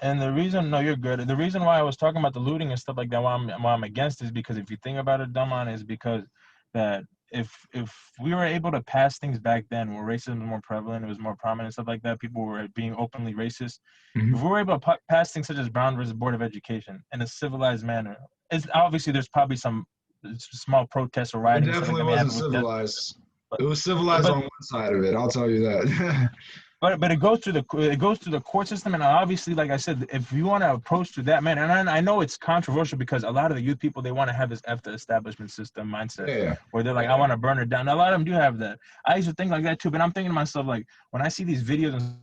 And the reason, no, you're good. The reason why I was talking about the looting and stuff like that, why I'm against is because if you think about it, Dumbon, is because that if we were able to pass things back then where racism was more prevalent, it was more prominent, stuff like that, people were being openly racist. Mm-hmm. If we were able to pass things such as Brown versus Board of Education in a civilized manner, it's obviously there's probably some small protests or It rioting and stuff like definitely that may wasn't happen with death, civilized. but It was civilized but on one side of it. I'll tell you that. But it goes through the court system, and obviously, like I said, if you want to approach to that man, and I know it's controversial because a lot of the youth people, they want to have this F the establishment system mindset Yeah. where they're like, I want to burn it down. A lot of them do have that. I used to think like that too, but I'm thinking to myself, like, when I see these videos and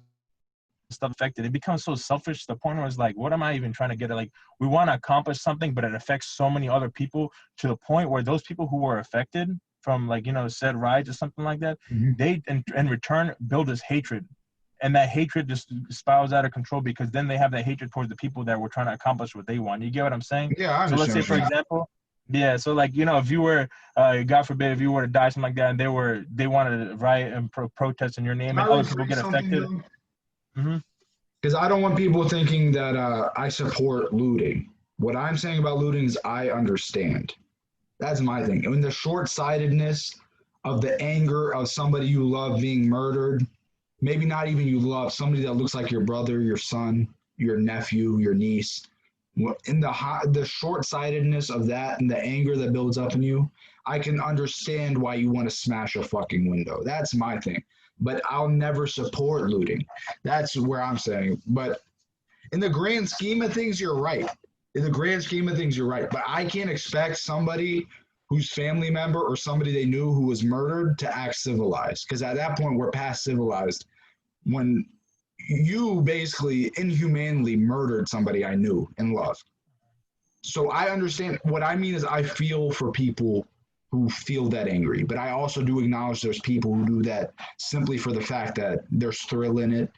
stuff affected, it becomes so selfish to the point where it's like, what am I even trying to get at? Like, we want to accomplish something, but it affects so many other people to the point where those people who were affected from, like, said riots or something like that, Mm-hmm. they in return build this hatred, and that hatred just spirals out of control because then they have that hatred towards the people that were trying to accomplish what they want. You get what I'm saying? Yeah, I So let's say, understand. for example, yeah. So like, if you were, God forbid, if you were to die, something like that, and they wanted to riot and protest in your name, Can I and other people rephrase get something affected. though? Mm-hmm. Because I don't want people thinking that I support looting. What I'm saying about looting is I understand. That's my thing. And the short-sightedness of the anger of somebody you love being murdered, maybe not even you love, somebody that looks like your brother, your son, your nephew, your niece. In the short-sightedness of that and the anger that builds up in you, I can understand why you want to smash a fucking window. That's my thing. But I'll never support looting. That's where I'm saying. But in the grand scheme of things, you're right. In the grand scheme of things, you're right. But I can't expect somebody whose family member or somebody they knew who was murdered to act civilized. Because at that point, we're past civilized. When you basically inhumanely murdered somebody I knew and loved. So I understand. What I mean is I feel for people who feel that angry, but I also do acknowledge there's people who do that simply for the fact that there's thrill in it.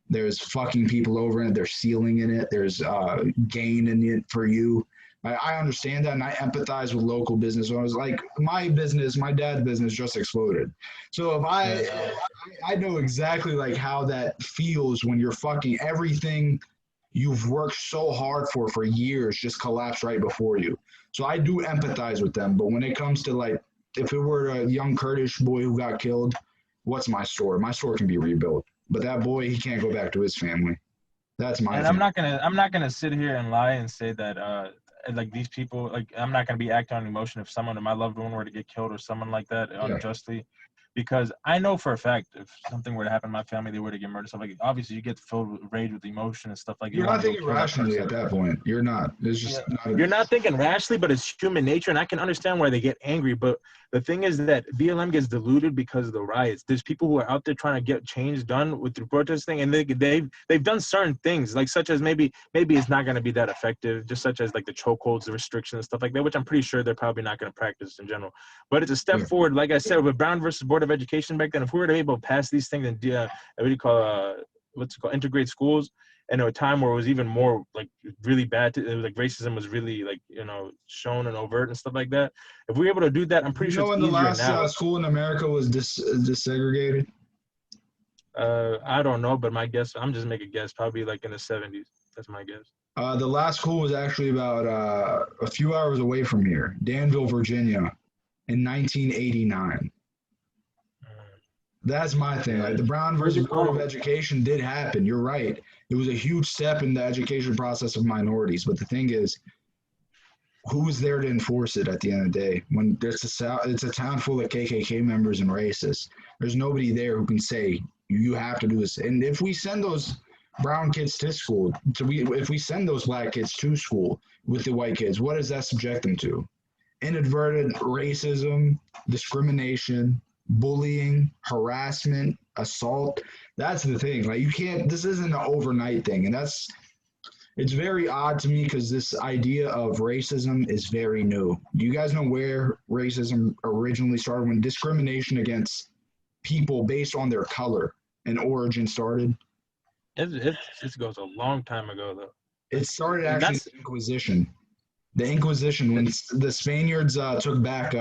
There's fucking people over in it. There's ceiling in it. There's gain in it for you. I understand that, and I empathize with local business owners. Like my business, my dad's business just exploded. So if I know exactly like how that feels when you're fucking everything you've worked so hard for years just collapse right before you. So I do empathize with them. But when it comes to like, if it were a young Kurdish boy who got killed, what's my store? My store can be rebuilt. But that boy, he can't go back to his family. That's my And thing. I'm not gonna sit here and lie and say that like these people, like, I'm not gonna be acting on emotion if someone of my loved one were to get killed or someone like that unjustly, because I know for a fact if something were to happen to my family, they were to get murdered. So like obviously you get filled with rage with emotion and stuff like You're you want not to go thinking kill that rationally person. at that point. You're not. It's just not. You're not thinking rationally, but it's human nature, and I can understand why they get angry. But the thing is that BLM gets diluted because of the riots. There's people who are out there trying to get change done with the protest thing, and they've done certain things, like such as maybe it's not going to be that effective, just such as like the chokeholds, the restrictions, and stuff like that, which I'm pretty sure they're probably not going to practice in general. But it's a step forward, like I said, with Brown versus Board of Education back then. If we were to be able to pass these things and what do you call what's it called, integrate schools, in a time where it was even more like really bad. It was like racism was really like, you know, shown and overt and stuff like that. If we're able to do that, I'm pretty You sure know it's when the easier last now. school in America was desegregated? I don't know, but my guess, I'm just making a guess, probably like in the 70s. That's my guess. The last school was actually about a few hours away from here, Danville, Virginia, in 1989. That's my thing. Like the Brown versus Board of Education did happen. You're right. It was a huge step in the education process of minorities. But the thing is, who was there to enforce it at the end of the day? When it's a town full of KKK members and racists, there's nobody there who can say you have to do this. And if we send those brown kids to school, if we send those black kids to school with the white kids, what does that subject them to? Inadvertent racism, discrimination, bullying, harassment, assault. That's the thing. Like you can't. This isn't an overnight thing, and it's very odd to me because this idea of racism is very new. Do you guys know where racism originally started? When discrimination against people based on their color and origin started? It goes a long time ago though. It started actually in the Inquisition. The Inquisition, when the Spaniards took back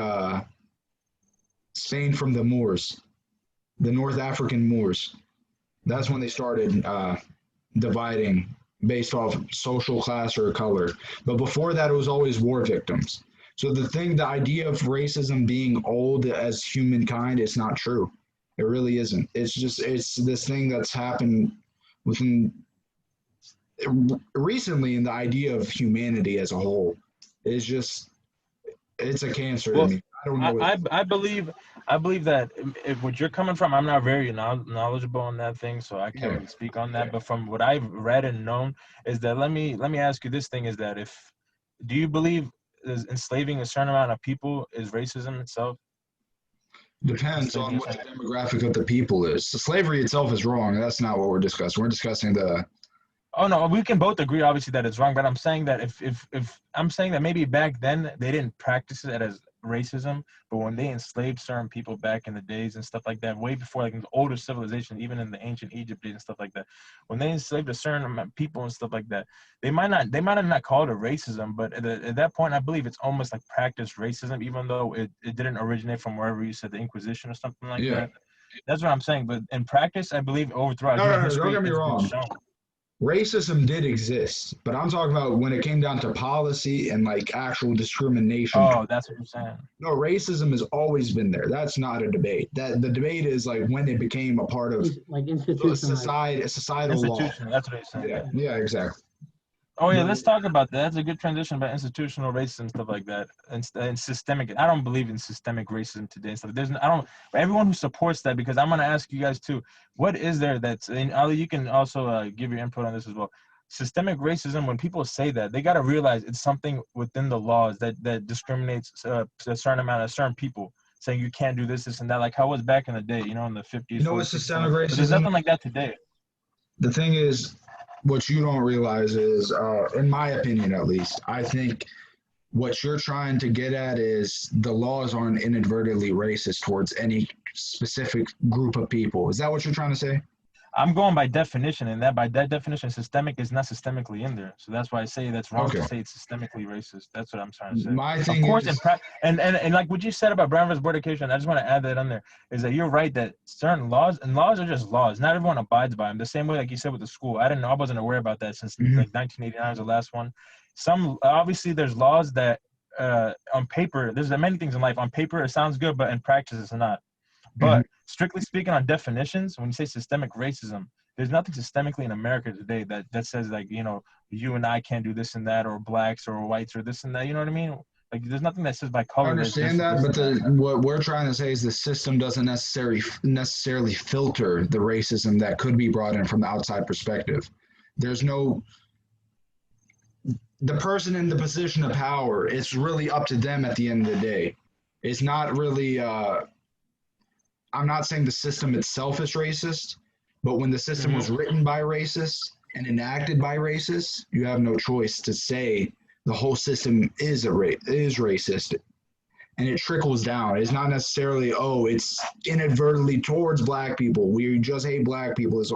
Spain from the Moors, the North African Moors. That's when they started dividing based off social class or color. But before that, it was always war victims. So the idea of racism being old as humankind is not true. It really isn't. It's this thing that's happened within recently in the idea of humanity as a whole. It's a cancer to me. I don't know. I believe that if what you're coming from, I'm not very knowledgeable on that thing, so I can't really speak on that. But from what I've read and known, is that let me ask you this thing: is that do you believe enslaving a certain amount of people is racism itself? Depends on what the demographic of the people is. So slavery itself is wrong. That's not what we're discussing. We're discussing the. Oh no, we can both agree, obviously, that it's wrong. But I'm saying that if I'm saying that maybe back then they didn't practice it as racism, but when they enslaved certain people back in the days and stuff like that, way before like in the older civilization, even in the ancient Egypt and stuff like that, when they enslaved a certain amount of people and stuff like that, they might have not called it racism, but at that point, I believe it's almost like practiced racism, even though it didn't originate from wherever you said the Inquisition or something like that. That's what I'm saying. But in practice, I believe over throughout human history, don't get me wrong. Racism did exist, but I'm talking about when it came down to policy and like actual discrimination. Oh, that's what you're saying. No, racism has always been there. That's not a debate. That the debate is like when it became a part of like societal law. That's what you're saying. Yeah, exactly. Oh yeah, let's talk about that. That's a good transition about institutional racism and stuff like that, and systemic. I don't believe in systemic racism today. So everyone who supports that, because I'm gonna ask you guys too. What is there that's? And Ali, you can also give your input on this as well. Systemic racism. When people say that, they gotta realize it's something within the laws that discriminates a certain people, saying you can't do this, and that. Like how it was back in the day, in the 50s. You know what systemic racism? But there's nothing like that today. The thing is, what you don't realize is, in my opinion at least, I think what you're trying to get at is the laws aren't inadvertently racist towards any specific group of people. Is that what you're trying to say? I'm going by definition, and by that definition, systemic is not systemically in there. So that's why I say that's wrong to say it's systemically racist. That's what I'm trying to say. My thing of course, and like what you said about Brown versus Board of Education, I just want to add that on there, is that you're right that certain laws are just laws. Not everyone abides by them. The same way, like you said with the school, I wasn't aware about that since like 1989 was the last one. Obviously there's laws that on paper, there's many things in life. On paper, it sounds good, but in practice, it's not. But strictly speaking on definitions, when you say systemic racism, there's nothing systemically in America today that says like, you and I can't do this and that, or blacks or whites or this and that. You know what I mean? Like there's nothing that says by color. I understand that, but what we're trying to say is the system doesn't necessarily filter the racism that could be brought in from the outside perspective. There's no the person in the position of power. It's really up to them at the end of the day. It's not really. I'm not saying the system itself is racist, but when the system was written by racists and enacted by racists, you have no choice to say the whole system is racist, and it trickles down. It's not necessarily it's inadvertently towards black people. We just hate black people. It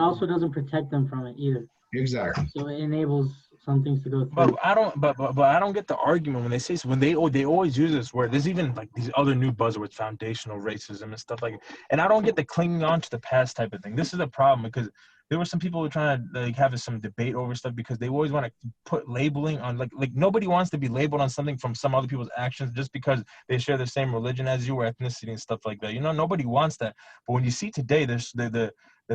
also doesn't protect them from it either. Exactly. So it enables some things to go But through. I don't. But I don't get the argument when they say when they always use this word. There's even like these other new buzzwords, foundational racism and stuff like. And I don't get the clinging on to the past type of thing. This is a problem because there were some people who were trying to like have some debate over stuff because they always want to put labeling on like nobody wants to be labeled on something from some other people's actions just because they share the same religion as you or ethnicity and stuff like that. You know, nobody wants that. But when you see today, there's the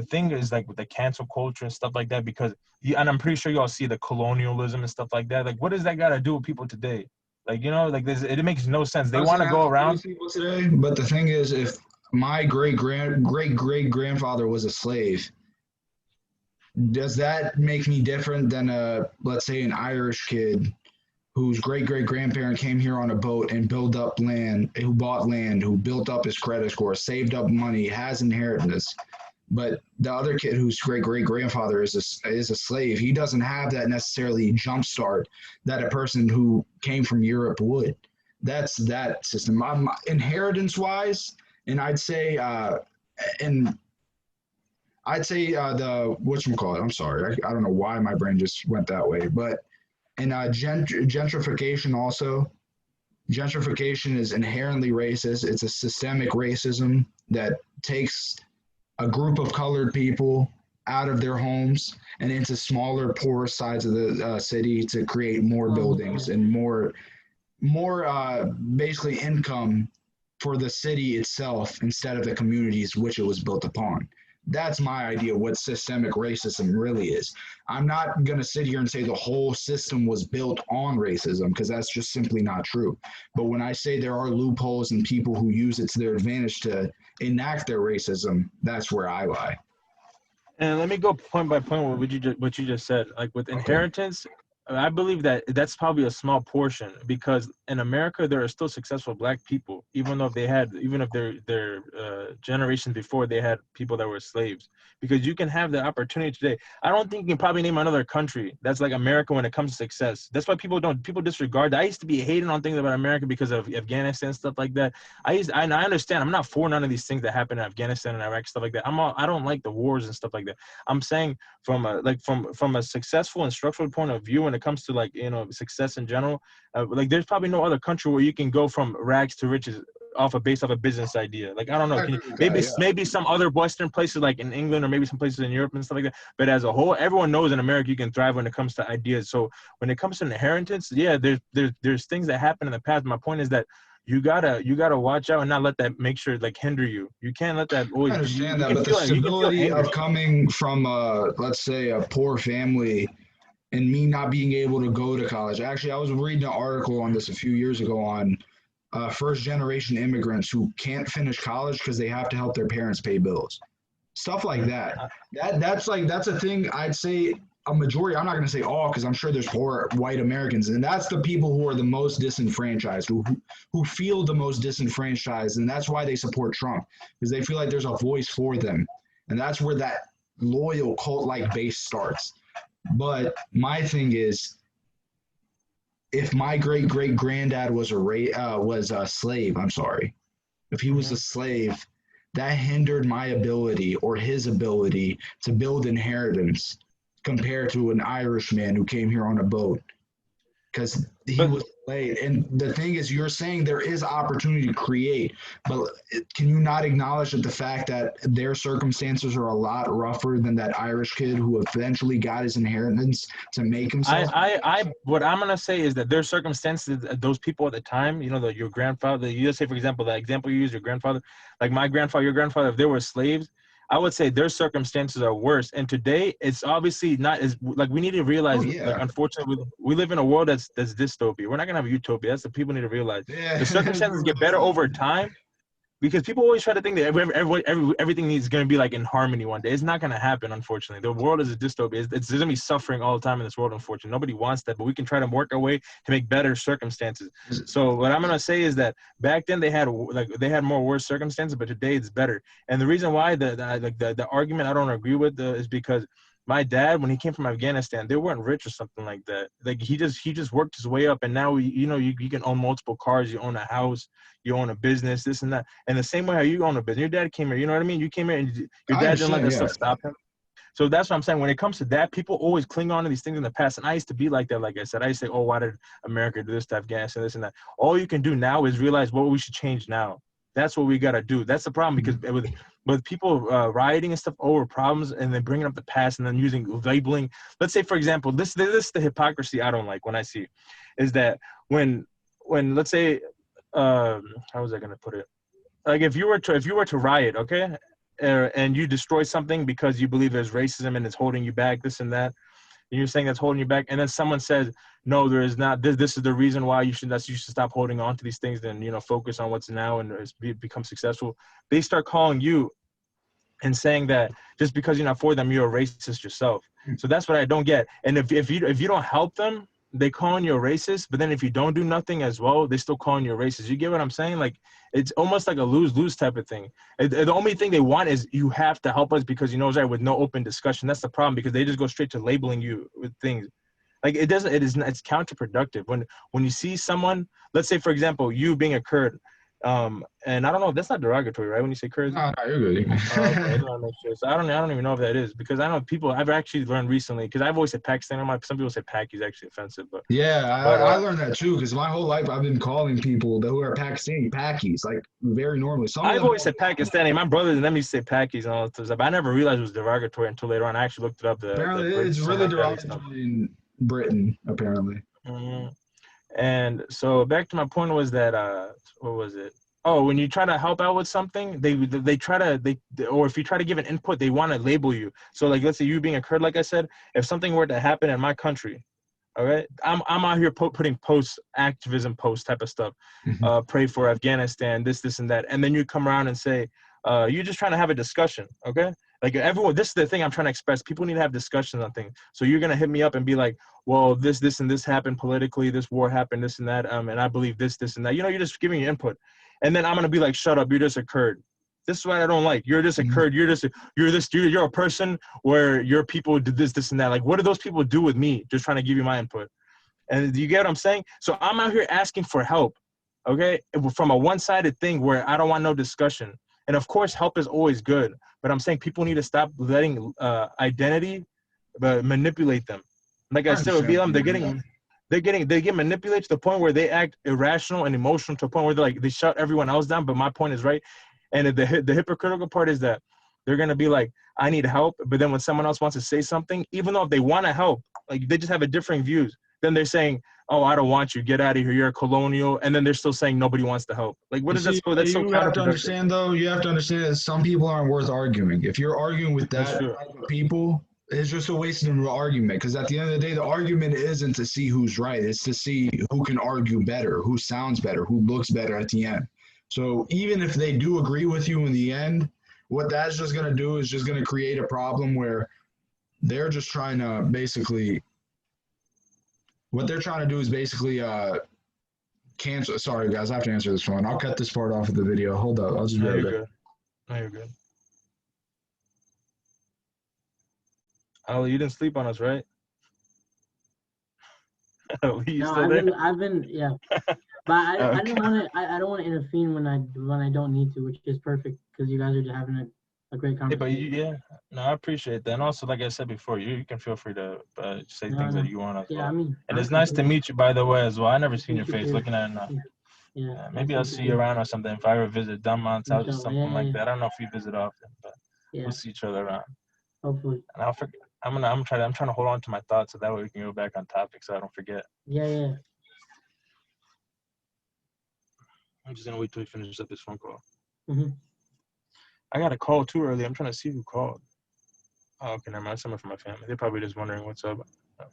thing is like with the cancel culture and stuff like that because and I'm pretty sure y'all see the colonialism and stuff like that. Like, what does that got to do with people today? Like, you know, like it makes no sense. They want Doesn't to have go to do around. with people today, but the thing is, if my great grandfather was a slave, does that make me different than let's say an Irish kid whose great grandparent came here on a boat and built up land, who bought land, who built up his credit score, saved up money, has inheritance? But the other kid whose great grandfather is a slave, he doesn't have that necessarily jump start that a person who came from Europe would. That's that system. Inheritance wise, and and I'd say the whatchamacallit. I'm sorry, I don't know why my brain just went that way, but in gentrification also, gentrification is inherently racist. It's a systemic racism that takes a group of colored people out of their homes and into smaller, poorer sides of the city to create more buildings and more basically income for the city itself instead of the communities which it was built upon. That's my idea of what systemic racism really is. I'm not going to sit here and say the whole system was built on racism because that's just simply not true. But when I say there are loopholes and people who use it to their advantage to enact their racism, that's where I lie. And let me go point by point with what you just said. Like with Okay. inheritance, I believe that that's probably a small portion because in America there are still successful Black people, even though even if their generations before they had people that were slaves. Because you can have the opportunity today. I don't think you can probably name another country that's like America when it comes to success. That's why people disregard that. I used to be hating on things about America because of Afghanistan and stuff like that. I understand. I'm not for none of these things that happen in Afghanistan and Iraq stuff like that. I don't like the wars and stuff like that. I'm saying from a successful and structural point of view when it comes to like success in general, like there's probably no other country where you can go from rags to riches based off a business idea. Like I don't know, I agree with that. Yeah. maybe some other Western places like in England or maybe some places in Europe and stuff like that. But as a whole, everyone knows in America you can thrive when it comes to ideas. So when it comes to inheritance, yeah, there's things that happen in the past. My point is that you gotta watch out and not let that make sure like hinder you. You can't let that I always understand you that, can but the feel it. You can feel stability anger. of coming from, let's say, a poor family and me not being able to go to college. Actually, I was reading an article on this a few years ago on first generation immigrants who can't finish college because they have to help their parents pay bills. Stuff like that. That's a thing I'd say a majority. I'm not going to say all because I'm sure there's poor white Americans, and that's the people who are the most disenfranchised, who feel the most disenfranchised, and that's why they support Trump because they feel like there's a voice for them, and that's where that loyal cult like base starts. But my thing is, if my great granddad was a slave, I'm sorry, if he was a slave, that hindered my ability or his ability to build inheritance compared to an Irishman who came here on a boat because he But was late. And the thing is, you're saying there is opportunity to create, but can you not acknowledge that the fact that their circumstances are a lot rougher than that Irish kid who eventually got his inheritance to make himself? what I'm gonna say is that their circumstances, those people at the time, your grandfather, you just say, for example, the example you use, your grandfather, like my grandfather, your grandfather, if they were slaves, I would say their circumstances are worse. And today, it's obviously not as like we need to Oh realize, like yeah, unfortunately, we live in a world that's dystopia. We're not gonna have a utopia. That's what people need to realize. yeah. The circumstances get better over time, because people always try to think that everything is going to be like in harmony one day. It's not going to happen, unfortunately. The world is a dystopia. There's going to be suffering all the time in this world, unfortunately. Nobody wants that, but we can try to work our way to make better circumstances. So what I'm going to say is that back then they had more worse circumstances, but today it's better. And the reason why the argument I don't agree with is because my dad, when he came from Afghanistan, they weren't rich or something like that. Like he just worked his way up, and now you can own multiple cars, you own a house, you own a business, this and that. And the same way how you own a business, your dad came here. You know what I mean? You came here, and your I dad didn't let understand. that Yeah, stuff stop him. So that's what I'm saying. When it comes to that, people always cling on to these things in the past. And I used to be like that. Like I said, I used to say, oh, why did America do this to Afghanistan, this and that? All you can do now is realize what we should change now. That's what we got to do. That's the problem, because with people rioting and stuff over problems and then bringing up the past and then using labeling. Let's say, for example, this is the hypocrisy I don't like when I see, is that when let's say, how was I going to put it? Like if you were to riot, okay, and you destroy something because you believe there's racism and it's holding you back, this and that, and you're saying that's holding you back, and then someone says, no, there is not. This is the reason why you should stop holding on to these things and, you know, focus on what's now and become successful. They start calling you and saying that just because you're not for them, you're a racist yourself. So that's what I don't get. And if you don't help them, they calling you a racist. But then if you don't do nothing as well, they still calling you a racist. You get what I'm saying? Like, it's almost like a lose-lose type of thing. The only thing they want is you have to help us because, you know, right, with no open discussion. That's the problem, because they just go straight to labeling you with things. Like it's counterproductive. When you see someone, let's say, for example, you being a Kurd, and I don't know if that's not derogatory, right? When you say Kurds? No, you're good. Oh, okay, I just want to make sure. So I don't even know if that is, because I know people, I've actually learned recently, because I've always said Pakistan. Some people say Paki is actually offensive, but I learned that too, because my whole life I've been calling people who are Pakistani Pakis, like very normally. I've always said Pakistani. My brothers and them used to say Pakis and all that stuff. I never realized it was derogatory until later on. I actually looked it up. Apparently, it's really derogatory in Britain, apparently. Mm-hmm. And so back to my point was that what was it? Oh, when you try to help out with something, they try to or if you try to give an input, they want to label you. So like, let's say you being a Kurd, like I said, if something were to happen in my country, all right, I'm out here putting activism posts type of stuff, pray for Afghanistan, this and that, and then you come around and say, you're just trying to have a discussion, okay? Like everyone, this is the thing I'm trying to express. People need to have discussions on things. So you're gonna hit me up and be like, well, this and this happened politically, this war happened, this and that, and I believe this and that. You know, you're just giving your input. And then I'm gonna be like, shut up, you're just a Kurd. This is what I don't like. You're just a Kurd. You're a person where your people did this and that. Like, what do those people do with me? Just trying to give you my input. And you get what I'm saying? So I'm out here asking for help, okay? From a one-sided thing where I don't want no discussion. And of course, help is always good. But I'm saying people need to stop letting identity manipulate them. Like I said with BLM, they get manipulated to the point where they act irrational and emotional, to a point where they shut everyone else down. But my point is right. And the hypocritical part is that they're going to be like, I need help. But then when someone else wants to say something, even though if they want to help, like they just have a different views, then they're saying, oh, I don't want you. Get out of here. You're a colonial. And then they're still saying nobody wants to help. Like, what is that? So that's so you have to understand, though. You have to understand that some people aren't worth arguing. If you're arguing with that type of people, it's just a waste of an argument. Because at the end of the day, the argument isn't to see who's right. It's to see who can argue better, who sounds better, who looks better at the end. So even if they do agree with you in the end, what that's just going to do is just going to create a problem where they're just trying to basically – what they're trying to do is basically cancel. Sorry, guys, I have to answer this phone. I'll cut this part off of the video. Hold up. I'll just be right back. No, you're good. Oh, you didn't sleep on us, right? No, I've been, yeah. But I didn't want to. I don't want to intervene when I don't need to, which is perfect because you guys are just having a great conversation. Yeah, no, I appreciate that. And also, like I said before, you can feel free to say things that you want as well. I mean, and it's nice to meet you, by the way, as well. I never seen your face. Looking at it now. Yeah, maybe I'll see you around or something if I ever visit Dunmont's house or something like that. I don't know if we visit often, but we'll see each other around. Hopefully. And I'll forget. I'm trying to hold on to my thoughts so that way we can go back on topic so I don't forget. Yeah. I'm just gonna wait till he finishes up this phone call. I got a call too early. I'm trying to see who called. Oh, okay, never mind. Someone from my family. They're probably just wondering what's up. All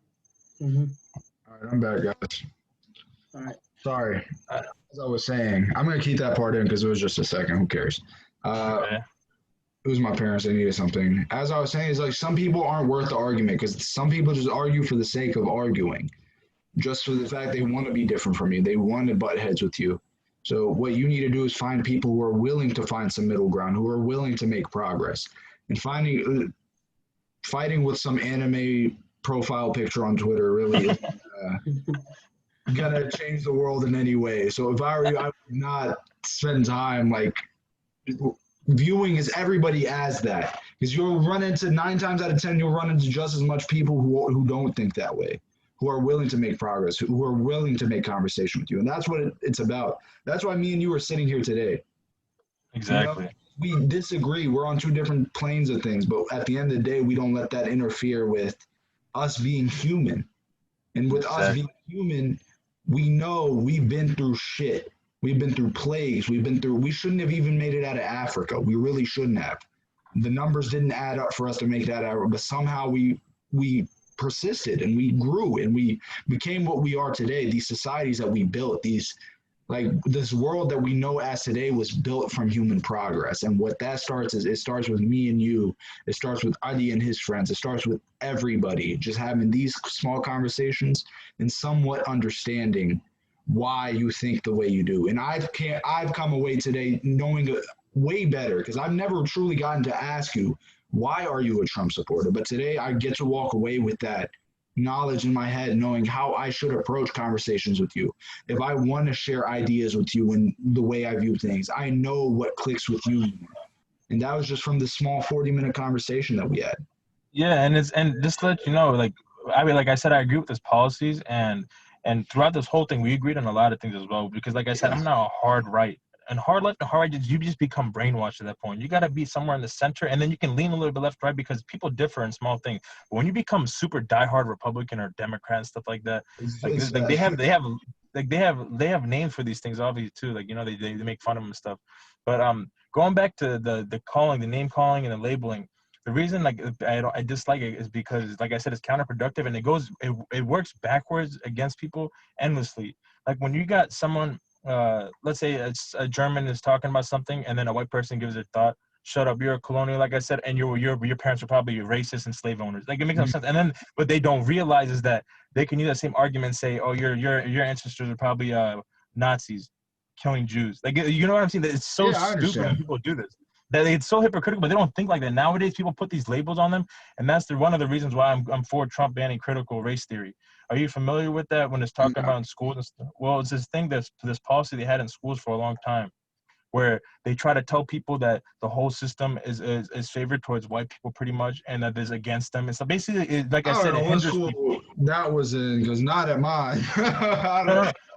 right, I'm back, guys. All right. Sorry. As I was saying, I'm going to keep that part in because it was just a second. Who cares? Okay. It was my parents. They needed something. As I was saying, it's like some people aren't worth the argument because some people just argue for the sake of arguing. Just for the fact they want to be different from you. They want to butt heads with you. So what you need to do is find people who are willing to find some middle ground, who are willing to make progress. And fighting with some anime profile picture on Twitter really isn't gonna change the world in any way. So if I were you, I would not spend time like viewing is everybody as that, because you'll run into 9 times out of 10 you'll run into just as much people who don't think that way, who are willing to make progress, who are willing to make conversation with you, and that's what it's about. That's why me and you are sitting here today. Exactly. You know, we disagree, we're on two different planes of things, but at the end of the day we don't let that interfere with us being human. And with us being human, we know we've been through shit. We've been through plagues. We shouldn't have even made it out of Africa. We really shouldn't have. The numbers didn't add up for us to make that out, but somehow we persisted and we grew and we became what we are today. These societies that we built, like this world that we know as today was built from human progress. And what that starts is, it starts with me and you. It starts with Adi and his friends. It starts with everybody just having these small conversations and somewhat understanding why you think the way you do. And I've come away today knowing way better, because I've never truly gotten to ask you, why are you a Trump supporter? But today I get to walk away with that knowledge in my head, knowing how I should approach conversations with you. If I want to share ideas with you and the way I view things, I know what clicks with you. And that was just from the small 40-minute conversation that we had. Yeah, and just to let you know, like like I said, I agree with his policies, and throughout this whole thing, we agreed on a lot of things as well. Because like I said, I'm not a hard right. And hard left and hard right, you just become brainwashed at that point. You got to be somewhere in the center, and then you can lean a little bit left, right, because people differ in small things. But when you become super diehard Republican or Democrat and stuff like that, like they have names for these things, obviously too. Like, you know, they make fun of them and stuff. But going back to the calling, the name calling, and the labeling. The reason like I dislike it is because, like I said, it's counterproductive, and it works backwards against people endlessly. Like when you got someone. Let's say a German is talking about something, and then a white person gives their thought. Shut up! You're a colonial, like I said, and your parents are probably racist and slave owners. Like, it makes no sense. And then what they don't realize is that they can use that same argument and say, "Oh, your ancestors are probably Nazis, killing Jews." Like, you know what I'm saying? That it's so stupid when people do this. That it's so hypocritical, but they don't think like that. Nowadays, people put these labels on them, and that's one of the reasons why I'm for Trump banning critical race theory. Are you familiar with that when it's talking about in schools and stuff? Well, it's this thing this policy they had in schools for a long time, where they try to tell people that the whole system is favored towards white people pretty much, and that is against them. And so basically, like I said, it hinders people. That was in, because not at mine.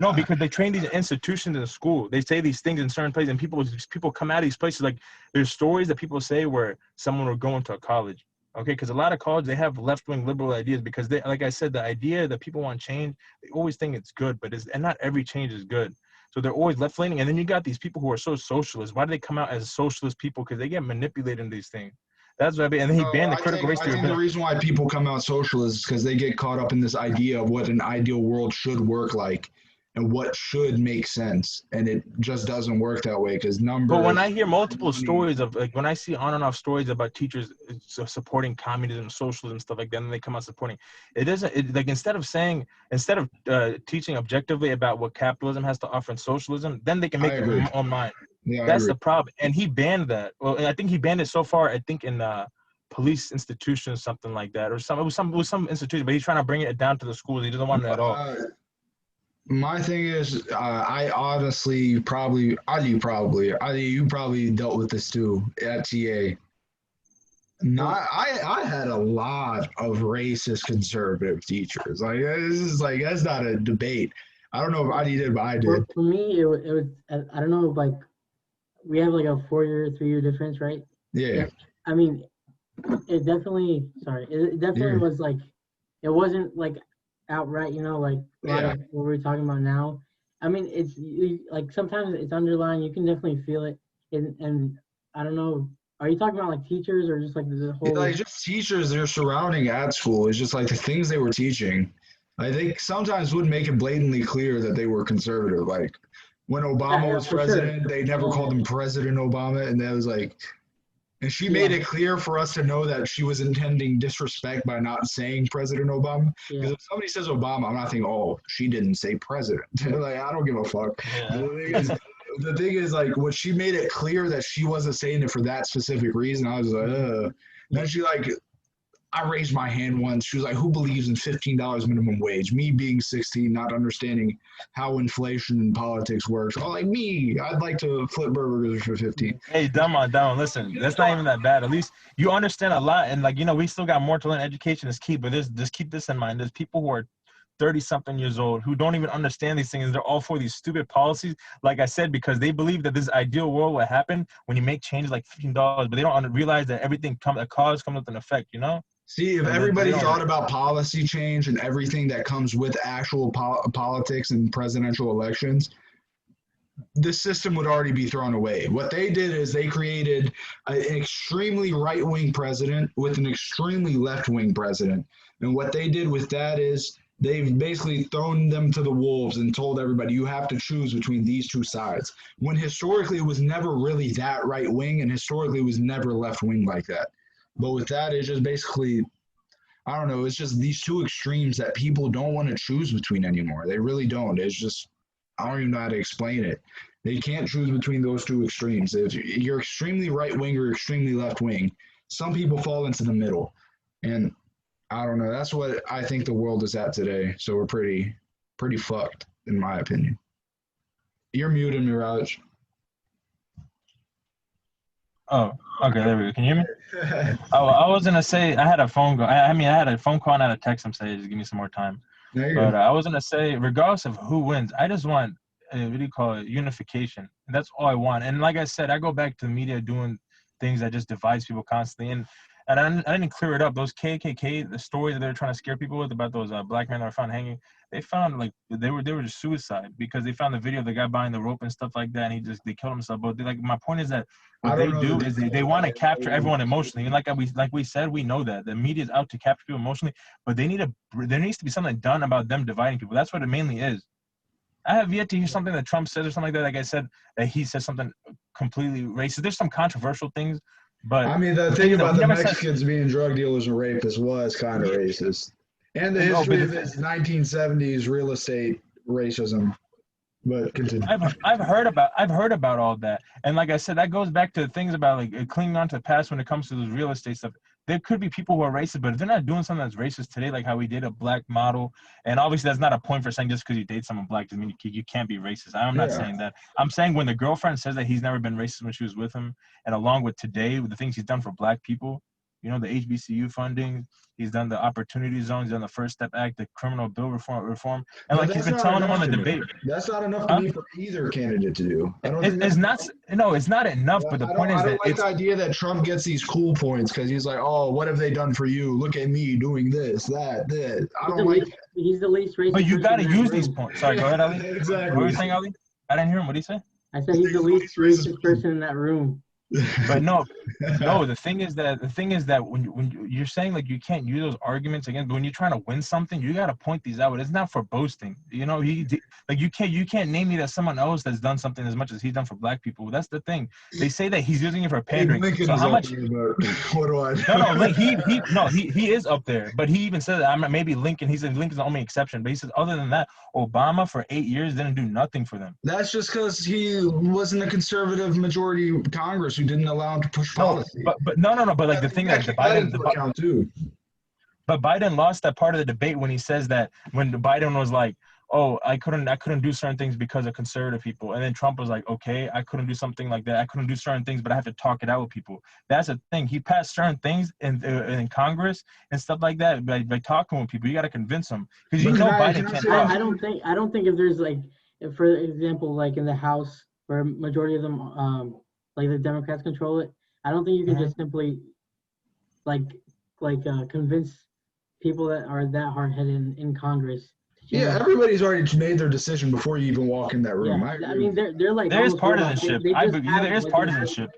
No, because they train these institutions in school. They say these things in certain places, and people come out of these places. Like, there's stories that people say where someone will go into a college. Okay, because a lot of colleges, they have left-wing liberal ideas, because they, like I said, the idea that people want change, they always think it's good, and not every change is good. So they're always left-leaning. And then you got these people who are so socialist. Why do they come out as socialist people? Because they get manipulated in these things. That's what and then he banned the critical race theory. I think the reason why people come out socialist is because they get caught up in this idea of what an ideal world should work like and what should make sense, and it just doesn't work that way because numbers. But when I hear multiple stories of, like, when I see on and off stories about teachers supporting communism, socialism, stuff like that, and they come out supporting it, doesn't like instead of teaching objectively about what capitalism has to offer in socialism, then they can make their own mind. Yeah, that's the problem. And he banned that. Well, I think he banned it so far. I think in police institutions, something like that, or it was some institution. But he's trying to bring it down to the schools. He doesn't want it at all. My thing is, I honestly you probably dealt with this too at TA. I had a lot of racist conservative teachers. Like, this is like, that's not a debate. I don't know if Adi did, but I did. For me, it was I don't know, like, we have like a 4-year, 3-year difference, right? Yeah. I mean, it definitely was like, it wasn't like outright, you know, like a lot of what we're talking about now. I mean, it's like sometimes it's underlying. You can definitely feel it, and I don't know. Are you talking about like teachers or just like the whole? Like just teachers they're surrounding at school. It's just like the things they were teaching. I think sometimes would make it blatantly clear that they were conservative. Like when Obama was president, they never called him President Obama, and that was like. And she made it clear for us to know that she was intending disrespect by not saying President Obama. Because if somebody says Obama, I'm not thinking, oh, she didn't say president. Like, I don't give a fuck. Yeah. The thing is, like, when she made it clear that she wasn't saying it for that specific reason, I was like, Then she, like, I raised my hand once. She was like, "Who believes in $15 minimum wage?" Me being 16, not understanding how inflation and politics works. Oh, like me, I'd like to flip burgers for 15. Hey, dumb on down. Listen, that's not even that bad. At least you understand a lot, and like we still got more to learn. Education is key, but just keep this in mind. There's people who are 30-something years old who don't even understand these things. They're all for these stupid policies, like I said, because they believe that this ideal world will happen when you make changes like $15, but they don't realize that a cause comes with an effect. See, if Like everybody thought about policy change and everything that comes with actual politics and presidential elections, the system would already be thrown away. What they did is they created an extremely right-wing president with an extremely left-wing president. And what they did with that is they've basically thrown them to the wolves and told everybody you have to choose between these two sides. When historically it was never really that right-wing, and historically it was never left-wing like that. But with that, it's just basically, I don't know, it's just these two extremes that people don't want to choose between anymore. They really don't. It's just, I don't even know how to explain it. They can't choose between those two extremes. If you're extremely right wing or extremely left wing, some people fall into the middle. And I don't know. That's what I think the world is at today. So we're pretty fucked, in my opinion. You're muted, Meraj. Oh, okay, there we go. Can you hear me? Oh, I was gonna say I had a phone call. I had a phone call and I had a text him say just give me some more time. But I was gonna say, regardless of who wins, I just want what do you call it, unification. And that's all I want. And like I said, I go back to the media doing things that just divides people constantly. And I didn't clear it up. Those KKK, the story that they were trying to scare people with about those black men that were found hanging, they found like they were just suicide because they found the video of the guy behind the rope and stuff like that, and they killed himself. But like my point is that what they do is they want to capture everyone emotionally. And like we said, we know that the media is out to capture people emotionally, but there needs to be something done about them dividing people. That's what it mainly is. I have yet to hear something that Trump says or something like that. Like I said, that he says something completely racist. There's some controversial things. But I mean, the thing about the Mexicans being drug dealers and rapists was kind of racist. And the history of his 1970s real estate racism. But continue. I've heard about all that. And like I said, that goes back to things about like clinging on to the past when it comes to this real estate stuff. There could be people who are racist, but if they're not doing something that's racist today, like how we did a black model, and obviously that's not a point for saying just because you date someone black doesn't mean you can't be racist. I'm not saying that. I'm saying when the girlfriend says that he's never been racist when she was with him, and along with today, with the things he's done for black people, the HBCU funding, he's done the opportunity zones, he's done the First Step Act, the criminal bill reform, and like he's been telling them on the debate. That's not enough to me for either candidate to do. It's not enough. But the point is that I don't like the idea that Trump gets these cool points because he's like, oh, what have they done for you? Look at me doing this, that. I don't like. He's the least racist. But you got to use these points. Sorry, go ahead, Ali. Exactly. What were you saying, Ali? I didn't hear him. What did he say? I said he's the least racist person in that room. But no, the thing is that when you're saying like you can't use those arguments again, but when you're trying to win something, you got to point these out. It's not for boasting. You can't name me that someone else that's done something as much as he's done for black people. That's the thing. They say that he's using it for pandering. So how much? What do I? No, he is up there. But he even said that maybe Lincoln. He said Lincoln's the only exception. But he says other than that, Obama for 8 years didn't do nothing for them. That's just because he wasn't a conservative majority Congress who didn't allow him to push policy. But like the thing that Biden, but Biden lost that part of the debate when he says that when Biden was like, oh, I couldn't do certain things because of conservative people, and then Trump was like, okay, I couldn't do something like that. I couldn't do certain things, but I have to talk it out with people. That's the thing. He passed certain things in Congress and stuff like that by talking with people. You got to convince them because Biden can't. I don't think if there's like, if for example, like in the House where majority of them like the Democrats control it, I don't think you can just simply convince people that are that hard-headed in Congress. Yeah, everybody's already made their decision before you even walk in that room. Yeah, I mean, they're like there is partisanship. There is partisanship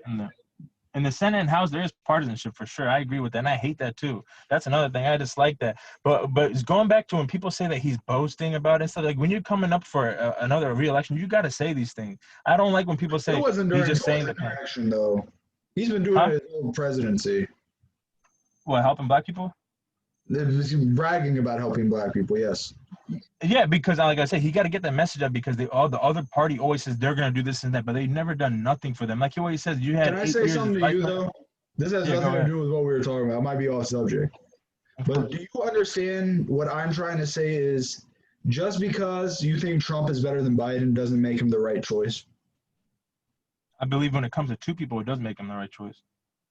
in the Senate and House. There is partisanship for sure. I agree with that, and I hate that too. That's another thing. I dislike that. But it's going back to when people say that he's boasting about it. So like when you're coming up for another re-election, you got to say these things. I don't like when people say he's just saying the election though. He's been doing it his whole presidency. What, helping black people? Bragging about helping black people, yes. Yeah, because like I said, he got to get that message out because the other party always says they're going to do this and that, but they've never done nothing for them. Like he always says, you had. Can I say something to you though? This has nothing to do with what we were talking about. It might be off subject. But do you understand what I'm trying to say is just because you think Trump is better than Biden doesn't make him the right choice? I believe when it comes to two people, it does make him the right choice.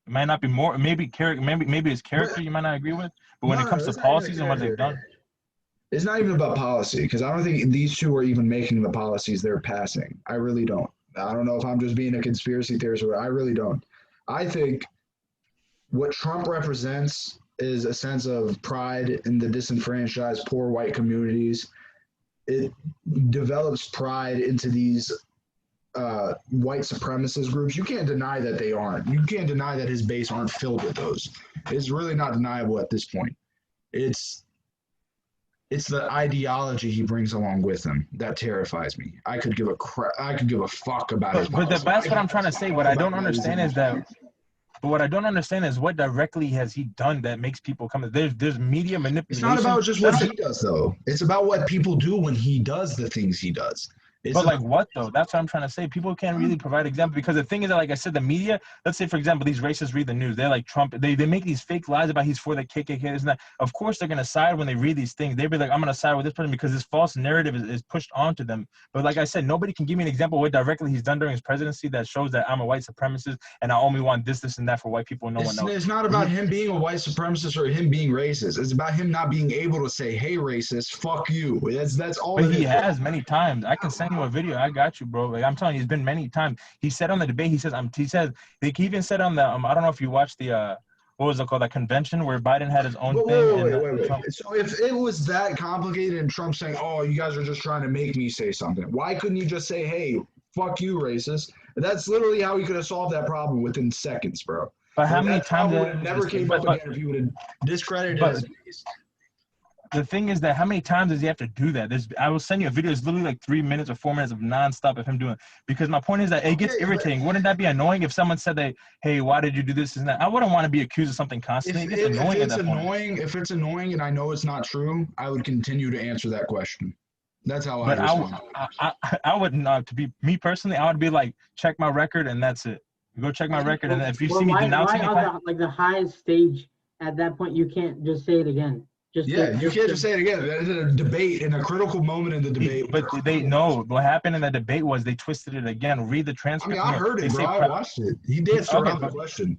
It might not be more, maybe character, maybe his character But you might not agree with, but when it no, comes to it's not even a policies and what they've done, character. It's not even about policy because I don't think these two are even making the policies they're passing. I really don't. I don't know if I'm just being a conspiracy theorist or I really don't. I think what Trump represents is a sense of pride in the disenfranchised poor white communities. It develops pride into these white supremacist groups. You can't deny that they aren't. You can't deny that his base aren't filled with those. It's really not deniable at this point. It's the ideology he brings along with him that terrifies me. I could give a I could give a fuck about his policy. that's what I'm trying to say. What I don't understand is that. But what I don't understand is what directly has he done that makes people come. There's media manipulation. It's not about just what he does, though. It's about what people do when he does the things he does. But like what though? That's what I'm trying to say. People can't really provide examples because the thing is that, like I said, the media. Let's say, for example, these racists read the news. They're like Trump. They make these fake lies about he's for the KKK. This and that. Of course, they're gonna side when they read these things. They'll be like, I'm gonna side with this person because this false narrative is pushed onto them. But like I said, nobody can give me an example of what directly he's done during his presidency that shows that I'm a white supremacist and I only want this, and that for white people and no one else. It's not about him being a white supremacist or him being racist. It's about him not being able to say, "Hey, racist, fuck you." That's all. But he has many times. I can send you a video. I got you, bro. Like I'm telling you, it's been many times. He said on the debate, he says, like he even said on the, I don't know if you watched the, what was it called, that convention where Biden had his own thing. Wait. So if it was that complicated and Trump saying, "Oh, you guys are just trying to make me say something," why couldn't you just say, "Hey, fuck you, racist"? That's literally how he could have solved that problem within seconds, bro. But how many times would have never came up again if you would have discredited his base. The thing is that how many times does he have to do that? I will send you a video. It's literally like 3 minutes or 4 minutes of nonstop of him doing it. Because my point is that it gets irritating. Wouldn't that be annoying if someone said that, hey, why did you do this and that? I wouldn't want to be accused of something constantly. It gets annoying at that point. If it's annoying and I know it's not true, I would continue to answer that question. That's how I respond. I would not, to be me personally, I would be like, check my record and that's it. Go check my record, and if you see me denouncing it, like the highest stage at that point, you can't just say it again. You can't just say it again. There's a debate, in a critical moment in the debate. But they know what happened in the debate was they twisted it again. Read the transcript. I heard it, bro. I watched it. He danced around the question.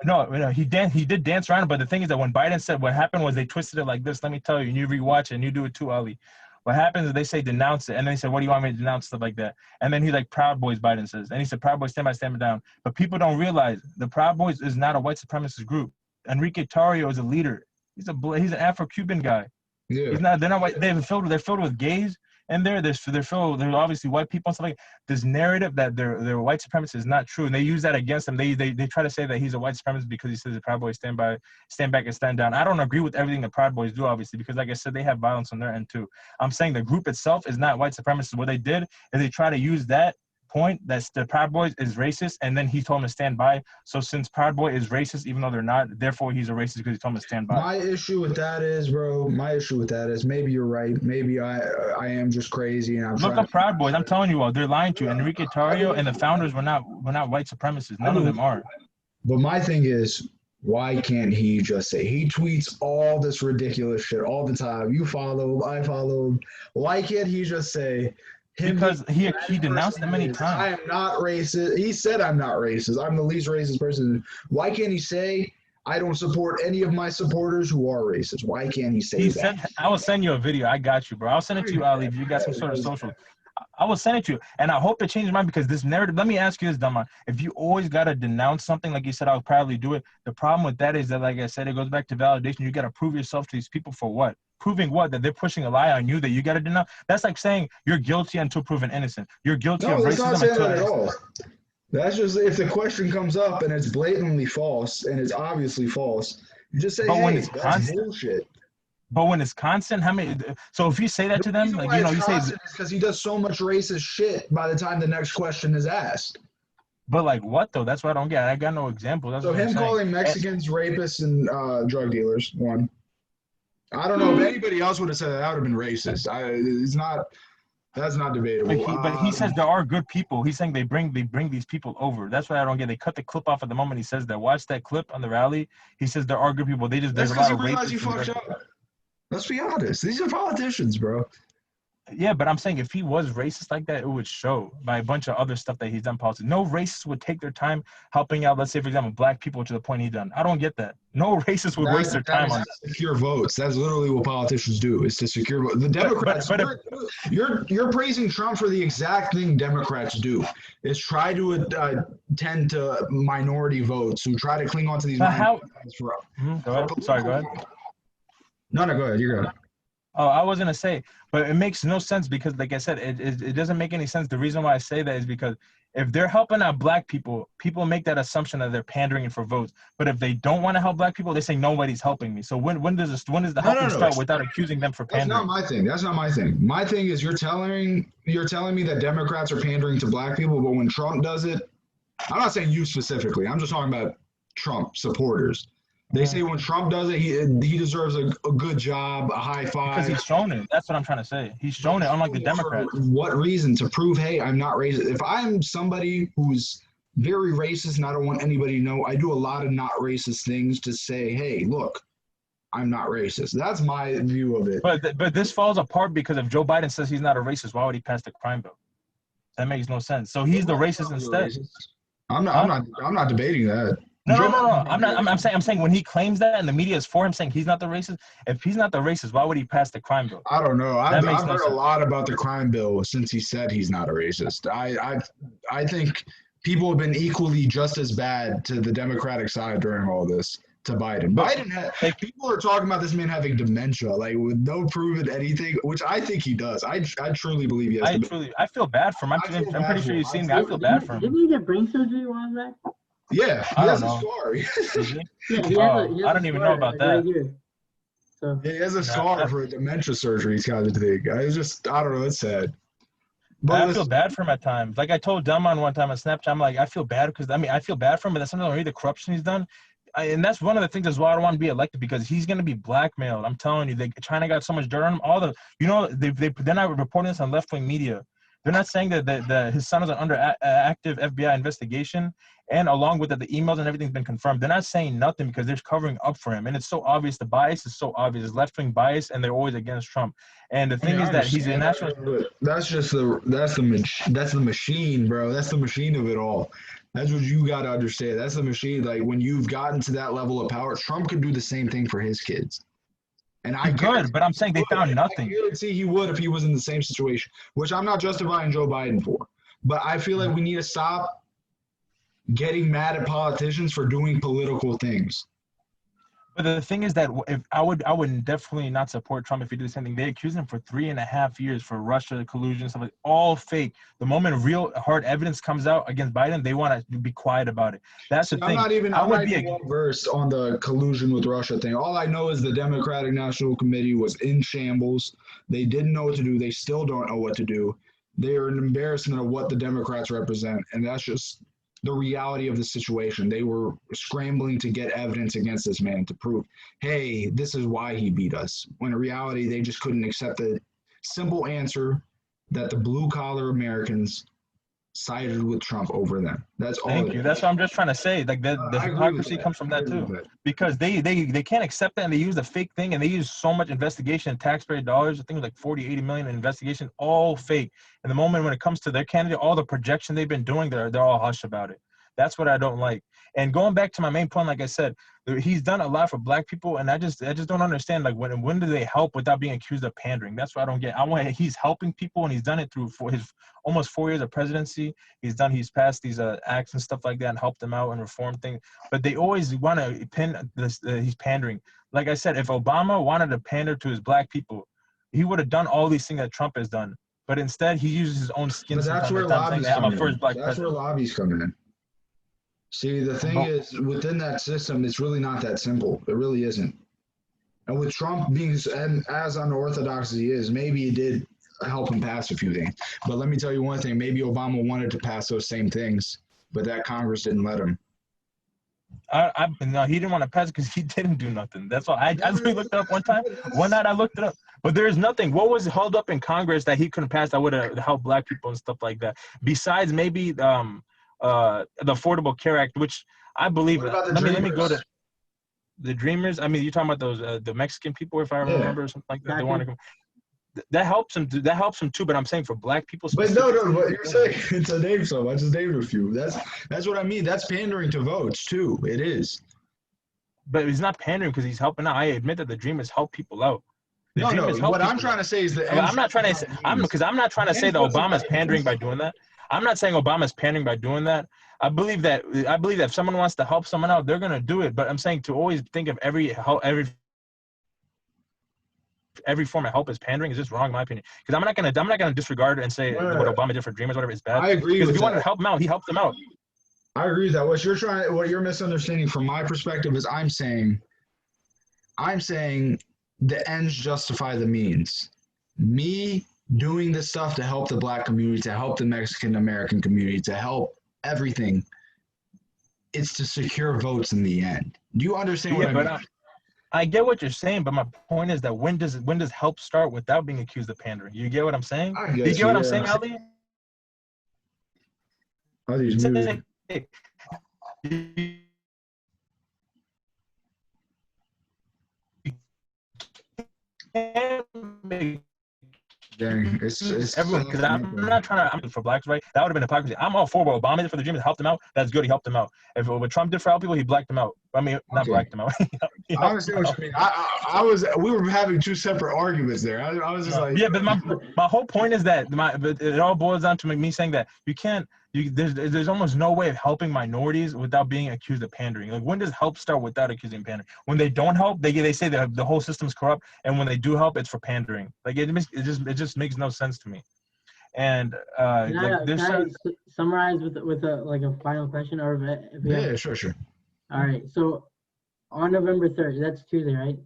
No, he did dance around it. But the thing is that when Biden said what happened was they twisted it like this. Let me tell you, and you rewatch it, and you do it too, Ali. What happens is they say denounce it, and then he said, "What do you want me to denounce?" Stuff like that, and then he's like, "Proud Boys," Biden says, and he said, "Proud Boys, stand down." But people don't realize the Proud Boys is not a white supremacist group. Enrique Tarrio is a leader. He's an Afro-Cuban guy. Yeah. They're not white. They're filled with gays, and they're obviously white people and stuff like that. This narrative that they're white supremacists is not true, and they use that against him. They try to say that he's a white supremacist because he says the Proud Boys stand back and stand down. I don't agree with everything the Proud Boys do, obviously, because like I said, they have violence on their end too. I'm saying the group itself is not white supremacist. What they did is they try to use that point that the Proud Boys is racist, and then he told him to stand by. So since Proud Boy is racist, even though they're not, therefore he's a racist because he told him to stand by. My issue with that is, bro. Maybe you're right. Maybe I am just crazy, and I'm look up Proud Boys. I'm telling you all, they're lying to you. Enrique Tarrio and the founders were not white supremacists. None of them are. But my thing is, why can't he just say, he tweets all this ridiculous shit all the time? You follow him, I follow him. Why can't he just say? Because he denounced them many times. I am not racist. He said I'm not racist. I'm the least racist person. Why can't he say I don't support any of my supporters who are racist? Why can't he say that? I will send you a video. I got you, bro. I'll send it to you, Ali, if you got some sort of social. I will send it to you. And I hope it changes mine because this narrative, let me ask you this, Dama. If you always got to denounce something, like you said, I'll probably do it. The problem with that is that, like I said, it goes back to validation. You got to prove yourself to these people for what? Proving what? That they're pushing a lie on you that you got to denounce? That's like saying you're guilty until proven innocent. You're guilty of racism. No, that's not saying that at all. That's just if the question comes up and it's blatantly false and it's obviously false, you just say, hey, that's bullshit. But when it's constant, how many? So if you say that to them, like, you say because he does so much racist shit by the time the next question is asked. But like what though? That's what I don't get. I got no example. That's so him calling Mexicans rapists and drug dealers. One. I don't know if anybody else would have said that. That would have been racist. It's not. That's not debatable. But he says there are good people. He's saying they bring these people over. That's what I don't get. They cut the clip off at the moment he says that. Watch that clip on the rally. He says there are good people. There's a lot of realize you fucked up. Let's be honest. These are politicians, bro. Yeah, but I'm saying if he was racist like that, it would show by a bunch of other stuff that he's done politics. No racist would take their time helping out, let's say, for example, black people to the point he done. I don't get that. No racist would waste their time on secure votes. That's literally what politicians do, is to secure votes. The Democrats, you're praising Trump for the exact thing Democrats do, is try to tend to minority votes who try to cling on to these Go ahead. Sorry, go ahead. No, go ahead. You're good. Oh, I was gonna say, but it makes no sense because, like I said, it doesn't make any sense. The reason why I say that is because if they're helping out black people, people make that assumption that they're pandering for votes. But if they don't want to help black people, they say nobody's helping me. So when does the helping start without accusing them for pandering? That's not my thing. My thing is you're telling me that Democrats are pandering to black people, but when Trump does it, I'm not saying you specifically. I'm just talking about Trump supporters. They say when Trump does it, he deserves a good job, a high five. Because he's shown it. That's what I'm trying to say. He's shown it, unlike the Democrats. For what reason? To prove, hey, I'm not racist. If I'm somebody who's very racist and I don't want anybody to know, I do a lot of not racist things to say, hey, look, I'm not racist. That's my view of it. But this falls apart because if Joe Biden says he's not a racist, why would he pass the crime bill? That makes no sense. So he's the racist instead. I'm not debating that. No. I'm saying when he claims that and the media is for him saying he's not the racist, if he's not the racist, why would he pass the crime bill? I don't know. I've heard a lot about the crime bill since he said he's not a racist. I think people have been equally just as bad to the Democratic side during all this to Biden. People are talking about this man having dementia, like with no proven anything, which I think he does. I truly believe he has. I feel bad for him. I'm pretty sure you've seen me. I feel bad for him. Didn't he get brain surgery a while back? Yeah, he has a scar. I don't even know about that. He has a scar for a dementia surgery. He's got to think. I don't know. It's sad. But I feel bad for him at times. Like I told Delmon one time on Snapchat, I'm like, I feel bad because I feel bad for him, but that's something already the corruption he's done. And that's one of the things that's why I don't want to be elected, because he's going to be blackmailed. I'm telling you, China got so much dirt on him. They're not reporting this on left-wing media. They're not saying that his son is under active FBI investigation, and along with that, the emails and everything's been confirmed. They're not saying nothing because they're covering up for him, and it's so obvious. The bias is so obvious. It's left-wing bias, and they're always against Trump. And the thing is that he's a national. That's the machine, bro. That's the machine of it all. That's what you got to understand. That's the machine. Like when you've gotten to that level of power, Trump could do the same thing for his kids. And I could, but I'm saying they found nothing. I guarantee he would if he was in the same situation, which I'm not justifying Joe Biden for. But I feel like we need to stop getting mad at politicians for doing political things. But the thing is that if I would definitely not support Trump if he did the same thing. They accused him for 3.5 years for Russia collusion, stuff like all fake. The moment real hard evidence comes out against Biden, they want to be quiet about it. That's the thing. I'm not even versed on the collusion with Russia thing. All I know is the Democratic National Committee was in shambles. They didn't know what to do. They still don't know what to do. They are an embarrassment of what the Democrats represent, and that's just the reality of the situation. They were scrambling to get evidence against this man to prove, hey, this is why he beat us. When in reality, they just couldn't accept the simple answer that the blue-collar Americans sided with Trump over them. That's all. Thank you. That's what I'm just trying to say. Like the hypocrisy comes from that too, because they can't accept that, and they use the fake thing, and they use so much investigation and taxpayer dollars. I think it was like 40-80 million in investigation, all fake. And the moment when it comes to their candidate, all the projection they've been doing, they're all hush about it. That's what I don't like. And going back to my main point, like I said, he's done a lot for black people, and I just don't understand, like, when do they help without being accused of pandering? That's what I don't get. He's helping people, and he's done it through for his almost 4 years of presidency. He's passed these acts and stuff like that and helped them out and reform things. But they always want to pin this. He's pandering. Like I said, if Obama wanted to pander to his black people, he would have done all these things that Trump has done. But instead, he uses his own skin. But that's where lobbies come in. That's where lobbies come in. See, the thing is, within that system, it's really not that simple. It really isn't. And with Trump being as unorthodox as he is, maybe it did help him pass a few things. But let me tell you one thing. Maybe Obama wanted to pass those same things, but that Congress didn't let him. No, he didn't want to pass it because he didn't do nothing. That's all. I looked it up one time. One night I looked it up. But there's nothing. What was held up in Congress that he couldn't pass that would have helped black people and stuff like that? Besides maybe the Affordable Care Act, which I believe. What about the Let me go Dreamers? to the Dreamers. I mean, you're talking about those the Mexican people, if I remember, or something like that. They want to come. That helps them. That helps them too. But I'm saying for black people But specifically. what you're saying, it's a name some. I just named a few. That's what I mean. That's pandering to votes too. It is. But he's not pandering because he's helping out. I admit that the Dreamers help people out. The No. Dreamers help What I'm people trying out. to say is the I'm not trying to say I'm not trying to say that Obama's pandering by doing that. I'm not saying Obama's pandering by doing that. I believe that if someone wants to help someone out, they're gonna do it. But I'm saying to always think of every form of help as pandering is just wrong in my opinion. Because I'm not gonna disregard it and say what Obama did for Dreamers, whatever, is bad. I agree. Because if you wanted to help them out, he helped them out. I agree with that. What you're misunderstanding from my perspective is I'm saying the ends justify the means. Me doing this stuff to help the black community, to help the Mexican American community, to help everything, it's to secure votes in the end. Do you understand what I mean? I get what you're saying, but my point is that when does help start without being accused of pandering? You get what I'm saying? Do you get what I'm saying, Ali? All these music. Dang, it's everyone, because I'm not trying to for blacks, right? That would have been hypocrisy. I'm all for what Obama did for the Dreamers, helped them out. That's good. He helped them out. If what Trump did for help people, he blacked them out. I mean, not blacked them out. I understand what you mean. We were having two separate arguments there. I was just like, yeah, but my whole point is that it all boils down to me saying that you can't. There's almost no way of helping minorities without being accused of pandering. Like, when does help start without accusing pandering? When they don't help, they say that the whole system's corrupt, and when they do help, it's for pandering. Like, it just makes no sense to me. And can I summarize with a final question, or yeah, sure. All right, so on November 3rd, that's Tuesday, right?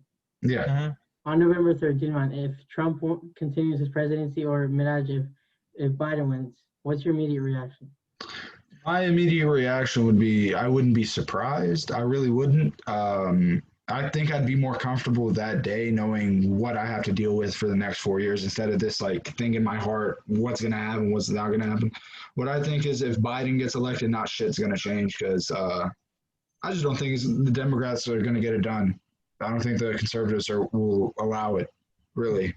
Yeah. Mm-hmm. On November 3rd, do you mind if Trump continues his presidency, or Meraj, if Biden wins? What's your immediate reaction? My immediate reaction would be I wouldn't be surprised. I really wouldn't. I think I'd be more comfortable that day knowing what I have to deal with for the next 4 years instead of this like thing in my heart, what's going to happen, what's not going to happen. What I think is if Biden gets elected, not shit's going to change because I just don't think the Democrats are going to get it done. I don't think the conservatives will allow it, really.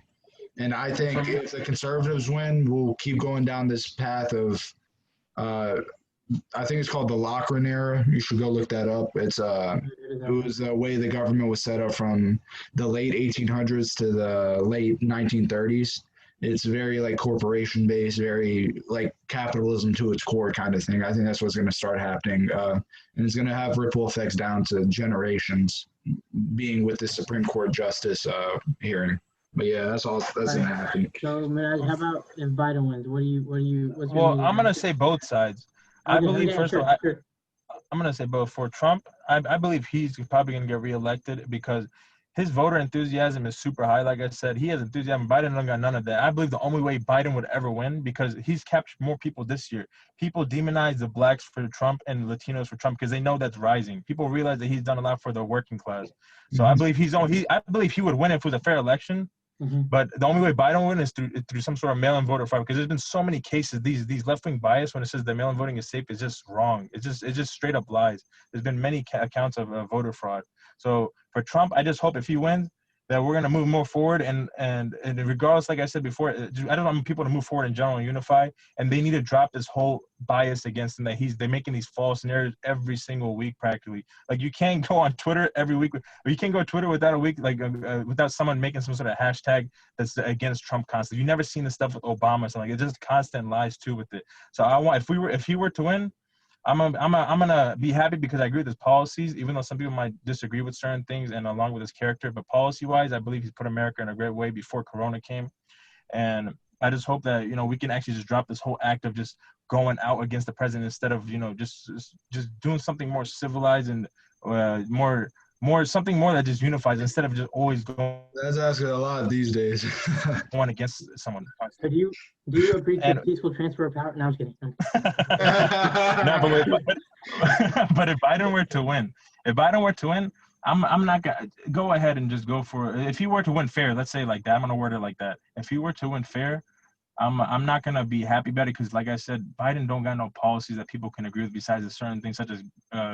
And I think if the conservatives win, we'll keep going down this path of, I think it's called the Lochran era. You should go look that up. It was the way the government was set up from the late 1800s to the late 1930s. It's very like corporation based, very like capitalism to its core kind of thing. I think that's what's going to start happening. And it's going to have ripple effects down to generations, being with the Supreme Court justice hearing. But yeah, that's gonna happen. So, Meraj, how about if Biden wins? What's well, I'm gonna say both sides. I believe first of all, I'm gonna say both. For Trump, I believe he's probably gonna get reelected because his voter enthusiasm is super high. Like I said, he has enthusiasm. Biden don't got none of that. I believe the only way Biden would ever win, because he's captured more people this year. People demonize the blacks for Trump and Latinos for Trump because they know that's rising. People realize that he's done a lot for the working class. So I believe I believe he would win if it was a fair election. Mm-hmm. But the only way Biden will win is through some sort of mail-in voter fraud, because there's been so many cases. These left-wing bias when it says that mail-in voting is safe is just wrong. It's just straight up lies. There's been many accounts of voter fraud. So for Trump, I just hope if he wins that we're gonna move more forward and regardless, like I said before, I don't want people to move forward in general and unify, and they need to drop this whole bias against him that they're making these false narratives every single week practically. Like, you can't go on Twitter every week, or you can't go to Twitter without a week without someone making some sort of hashtag that's against Trump constantly. You've never seen this stuff with Obama or something. It's just constant lies too with it. So I want if he were to win, I'm gonna be happy because I agree with his policies, even though some people might disagree with certain things and along with his character. But policy-wise, I believe he's put America in a great way before Corona came, and I just hope that we can actually just drop this whole act of just going out against the president instead of just doing something more civilized and something more that just unifies instead of just always going. That's asking a lot these days. Going against someone. So do you appreciate peaceful transfer of power? No, I'm just kidding. No, but if Biden were to win, I'm not gonna go ahead and just go for it. If he were to win fair, let's say like that, I'm gonna word it like that. If he were to win fair, I'm not gonna be happy about it because, like I said, Biden don't got no policies that people can agree with besides a certain things such as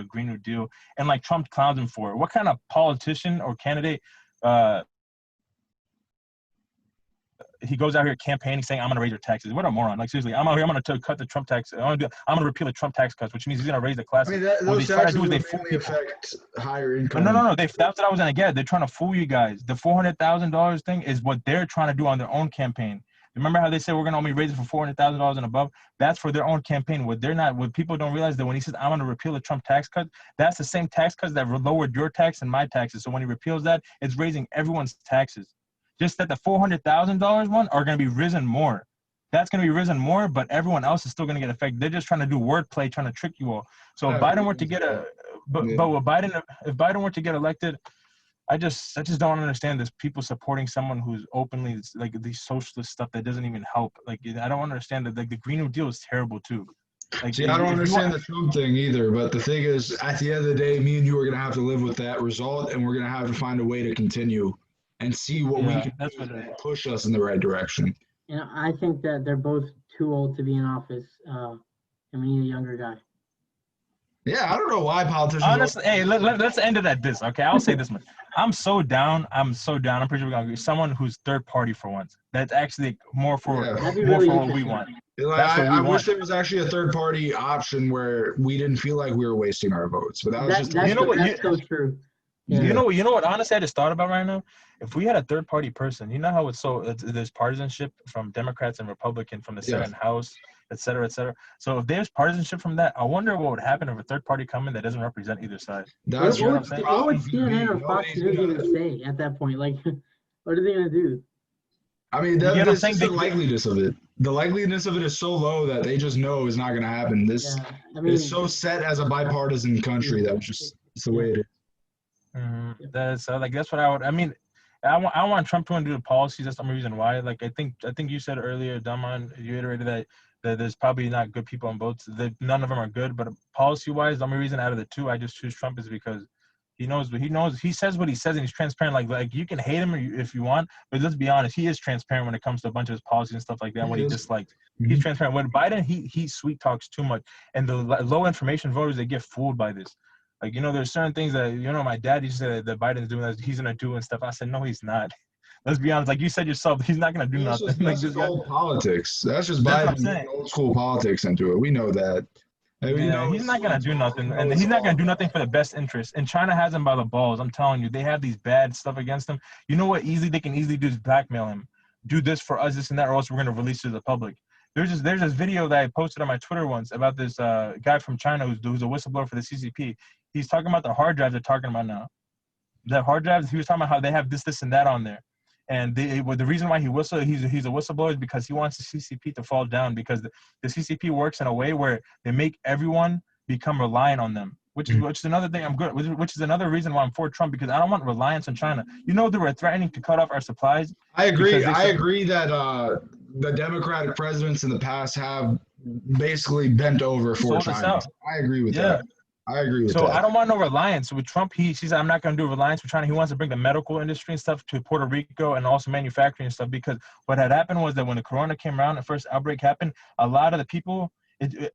Green New Deal, and like Trump clowns him for it. What kind of politician or candidate? He goes out here campaigning saying, "I'm gonna raise your taxes." What a moron! Like seriously, I'm out here. I'm gonna cut the Trump tax. I'm gonna repeal the Trump tax cuts, which means he's gonna raise the I classes. mean, What those he's trying to taxes do is would they fool mainly people. affect higher But income. no. That's what I was gonna get. They're trying to fool you guys. The $400,000 thing is what they're trying to do on their own campaign. Remember how they said we're gonna only raise it for $400,000 and above? That's for their own campaign. What people don't realize that when he says I'm gonna repeal the Trump tax cut, that's the same tax cuts that lowered your tax and my taxes. So when he repeals that, it's raising everyone's taxes. Just that the $400,000 one are gonna be risen more. That's going to be risen more, but everyone else is still going to get affected. They're just trying to do wordplay, trying to trick you all. So if Biden were to get if Biden were to get elected, I just don't understand this people supporting someone who's openly like these socialist stuff that doesn't even help. Like I don't understand that. Like the Green New Deal is terrible too. Like See, I don't understand the Trump thing either, but the thing is, at the end of the day, me and you are going to have to live with that result, and we're going to have to find a way to continue and see what we can do and push us in the right direction. You know, I think that they're both too old to be in office, and we need a younger guy. Yeah, I don't know why politicians. Honestly, hey, let's end it at this. Okay, I'll say this much. I'm so down. I'm pretty sure we're gonna agree. Someone who's third party for once. That's actually more for what we want. Like, I wish there was actually a third party option where we didn't feel like we were wasting our votes. But that was just that's so true. Yeah. You know what? Honestly, I just thought about right now. If we had a third party person, you know how there's partisanship from Democrats and Republican from the Senate and House, et cetera, et cetera. So if there's partisanship from that, I wonder what would happen if a third party come in that doesn't represent either side. That's what I'm saying. What would CNN or Fox News even say at that point? Like, what are they gonna do? I mean, this is the likeliness of it. The likeliness of it is so low that they just know it's not going to happen. This is so set as a bipartisan country that it's the way it is. Mm-hmm. That's what I would. I mean, I want Trump to undo the policies. That's the only reason why. Like I think you said earlier, Daman, you iterated that there's probably not good people on both. None of them are good, but policy wise, the only reason out of the two I just choose Trump is because he knows what he knows. He says what he says, and he's transparent. Like you can hate him if you want, but let's be honest, he is transparent when it comes to a bunch of his policies and stuff like that. When he dislikes, he's transparent. When Biden, he sweet talks too much, and the low information voters, they get fooled by this. Like, there's certain things that, my dad used to say that Biden's doing that he's going to do and stuff. I said, no, he's not. Let's be honest. Like you said yourself, he's not going to do nothing. That's just old politics. That's just Biden old school politics into it. We know that. He's not going to do nothing. And he's not going to do nothing for the best interest. And China has him by the balls. I'm telling you, they have these bad stuff against him. You know what they can easily do is blackmail him. Do this for us, this and that, or else we're going to release it to the public. There's this video that I posted on my Twitter once about this guy from China who's a whistleblower for the CCP. He's talking about the hard drives they're talking about now. The hard drives, he was talking about how they have this, and that on there. And the reason why he's a whistleblower is because he wants the CCP to fall down, because the CCP works in a way where they make everyone become reliant on them, which is another thing I'm good, which is another reason why I'm for Trump, because I don't want reliance on China. They were threatening to cut off our supplies. I agree. I agree that the Democratic presidents in the past have basically bent over for China. I agree with that. I agree with that. So I don't want no reliance. With Trump, he says, I'm not going to do reliance with China. He wants to bring the medical industry and stuff to Puerto Rico and also manufacturing and stuff, because what had happened was that when the corona came around, the first outbreak happened, a lot of the people,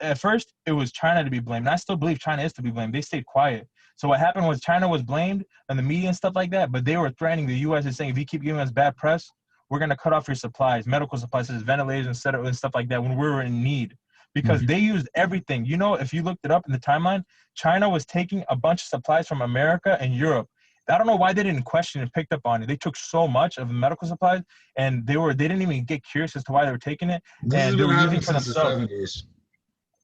at first, it was China to be blamed. And I still believe China is to be blamed. They stayed quiet. So what happened was China was blamed and the media and stuff like that, but they were threatening the U.S. and saying, if you keep giving us bad press, we're going to cut off your supplies, medical supplies, such as ventilators and stuff like that when we were in need. Because they used everything. If you looked it up in the timeline, China was taking a bunch of supplies from America and Europe. I don't know why they didn't question and picked up on it. They took so much of the medical supplies, and they didn't even get curious as to why they were taking it. And they were using for themselves.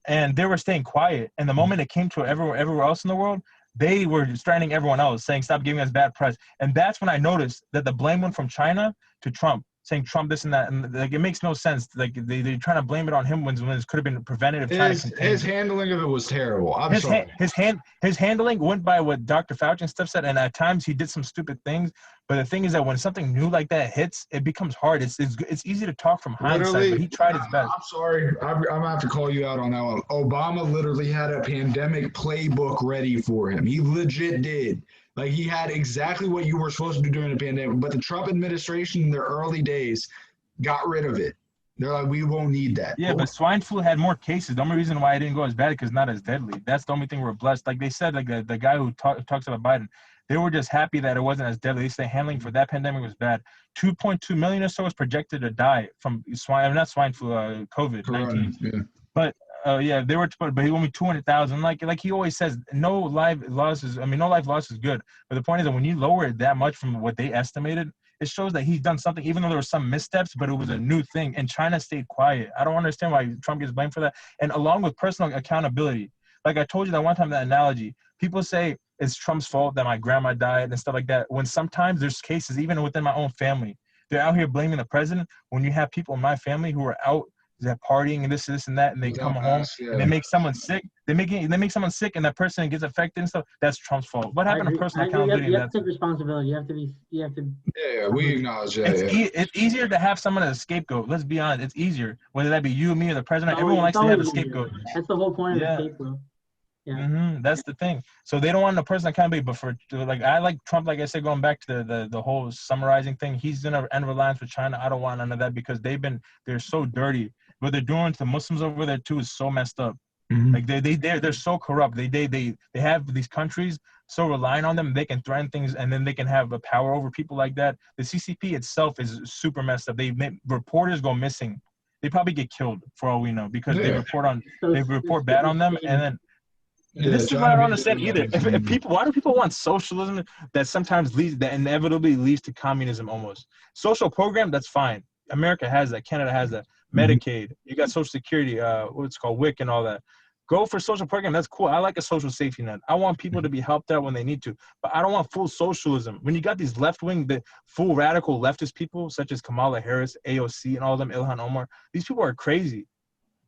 And they were staying quiet. And the moment it came to everywhere else in the world, they were threatening everyone else, saying, stop giving us bad press. And that's when I noticed that the blame went from China to Trump, saying Trump this and that, and like it makes no sense. Like they're trying to blame it on him when it could have been preventative. His handling of it was terrible. His handling went by what Dr. Fauci and stuff said, and at times he did some stupid things. But the thing is that when something new like that hits, it becomes hard. It's easy to talk from hindsight, but he tried his best. I'm sorry, I'm gonna have to call you out on that one. Obama literally had a pandemic playbook ready for him. He legit did. Like he had exactly what you were supposed to do during the pandemic, but the Trump administration in their early days got rid of it. They're like, we won't need that. Yeah, but swine flu had more cases. The only reason why it didn't go as bad because not as deadly. That's the only thing we're blessed. Like they said, like the guy who talks about Biden, they were just happy that it wasn't as deadly. They say handling for that pandemic was bad. 2.2 million or so is projected to die from swine. I mean, not swine flu, COVID-19. Yeah. But yeah, they were, but he only 200,000. Like he always says, no life loss is. I mean, no life loss is good. But the point is that when you lower it that much from what they estimated, it shows that he's done something, even though there were some missteps, but it was a new thing. And China stayed quiet. I don't understand why Trump gets blamed for that. And along with personal accountability, like I told you that one time, that analogy, people say it's Trump's fault that my grandma died and stuff like that. When sometimes there's cases, even within my own family, they're out here blaming the president. When you have people in my family who are out that partying and this and that, and they come home and they make someone sick. They make someone sick, and that person gets affected and stuff. That's Trump's fault. What happened to personal accountability? You have to take responsibility. You have to. Yeah, we acknowledge that. It's easier to have someone as a scapegoat. Let's be honest. It's easier, whether that be you, me, or the president. Everyone likes to have a scapegoat. That's the whole point of the scapegoat. Yeah. That's the thing. So they don't want the person accountability, but for like I like Trump, like I said, going back to the whole summarizing thing, he's in an end reliance with China. I don't want none of that because they're so dirty. What they're doing to the Muslims over there too is so messed up. Like they're so corrupt. They have these countries so relying on them, they can threaten things and then they can have a power over people like that. The CCP itself is super messed up. Reporters go missing. They probably get killed for all we know because they report bad on them and then. This is what I don't understand either. Why do people want socialism that sometimes that inevitably leads to communism almost? Social program, that's fine. America has that. Canada has that. Medicaid, you got Social Security, what's called WIC and all that. Go for social program. That's cool. I like a social safety net. I want people to be helped out when they need to, but I don't want full socialism. When you got these left-wing, full radical leftist people such as Kamala Harris, AOC, and all of them, Ilhan Omar, these people are crazy.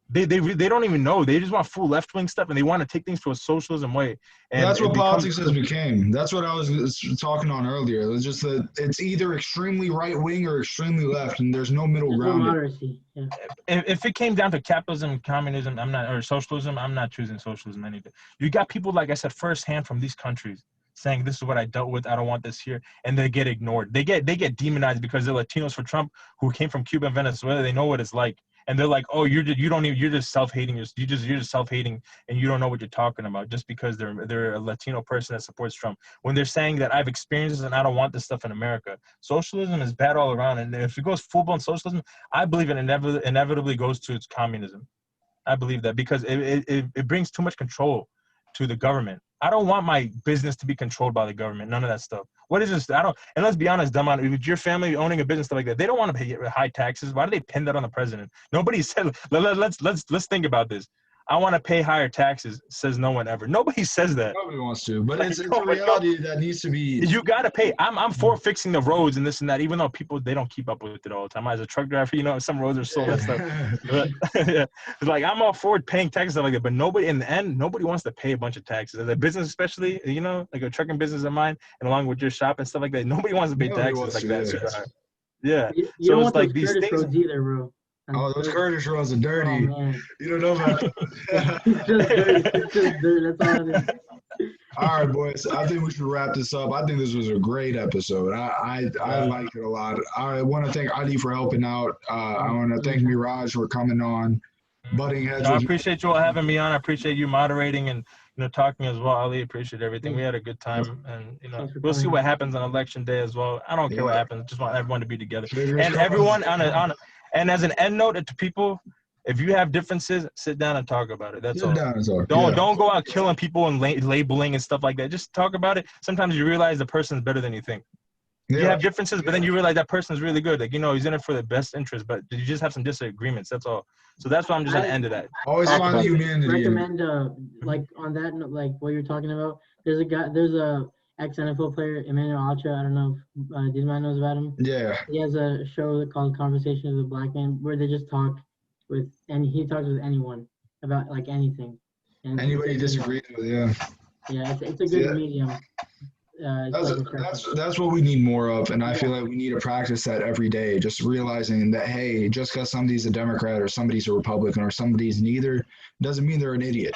They don't even know. They just want full left-wing stuff, and they want to take things to a socialism way. And that's what politics has become. That's what I was talking on earlier. It's just that it's either extremely right-wing or extremely left, and there's no middle ground. Yeah. If it came down to capitalism, communism, or socialism, I'm not choosing socialism anything. You got people, like I said, firsthand from these countries saying this is what I dealt with. I don't want this here, and they get ignored. They get demonized because they're Latinos for Trump who came from Cuba and Venezuela. They know what it's like. And they're like, oh, you're just self-hating. You're just self-hating, and you don't know what you're talking about just because they're a Latino person that supports Trump. When they're saying that I've experienced this and I don't want this stuff in America, socialism is bad all around. And if it goes full-blown socialism, I believe it inevitably goes to its communism. I believe that because it brings too much control to the government. I don't want my business to be controlled by the government. None of that stuff. What is this? And let's be honest, Damon, if your family owning a business stuff like that, they don't want to pay high taxes. Why do they pin that on the president? Nobody said. Let's think about this. I want to pay higher taxes, says no one ever. Nobody says that. Nobody wants to, but it's a reality that needs to be. You got to pay. I'm for fixing the roads and this and that, even though they don't keep up with it all the time. As a truck driver, some roads are so messed up. But, yeah. Like, I'm all for paying taxes stuff like that, but in the end, nobody wants to pay a bunch of taxes. As a business, especially, like a trucking business of mine, and along with your shop and stuff like that, nobody wants to pay taxes like that. Super high. Yeah. You don't want like these things roads either, bro. Oh, those Kurdish roads are dirty. Oh, you don't know about it. It's just dirty. That's all it is. All right, boys. I think we should wrap this up. I think this was a great episode. I liked it a lot. I want to thank Ali for helping out. I want to thank Meraj for coming on, butting heads. I appreciate you all having me on. I appreciate you moderating and talking as well. Ali, appreciate everything. We had a good time, and we'll see what happens on election day as well. I don't care what happens. Just want everyone to be together, and everyone And as an end note to people, if you have differences, sit down and talk about it. That's all. Don't go out killing people and labeling and stuff like that. Just talk about it. Sometimes you realize the person's better than you think. You have differences, but then you realize that person's really good. Like, he's in it for the best interest, but you just have some disagreements. That's all. So that's why I'm just going to end it at. Always find humanity. Recommend, like, on that, like, what you're talking about, there's a ex-NFL player, Emmanuel Acha. I don't know if did man knows about him. Yeah. He has a show called Conversations with Black Men where they just talk and he talks with anyone about, like, anything. And anybody he disagrees with, yeah. Yeah, it's a good medium. That's what we need more of, and I feel like we need to practice that every day. Just realizing that, hey, just because somebody's a Democrat or somebody's a Republican or somebody's neither doesn't mean they're an idiot.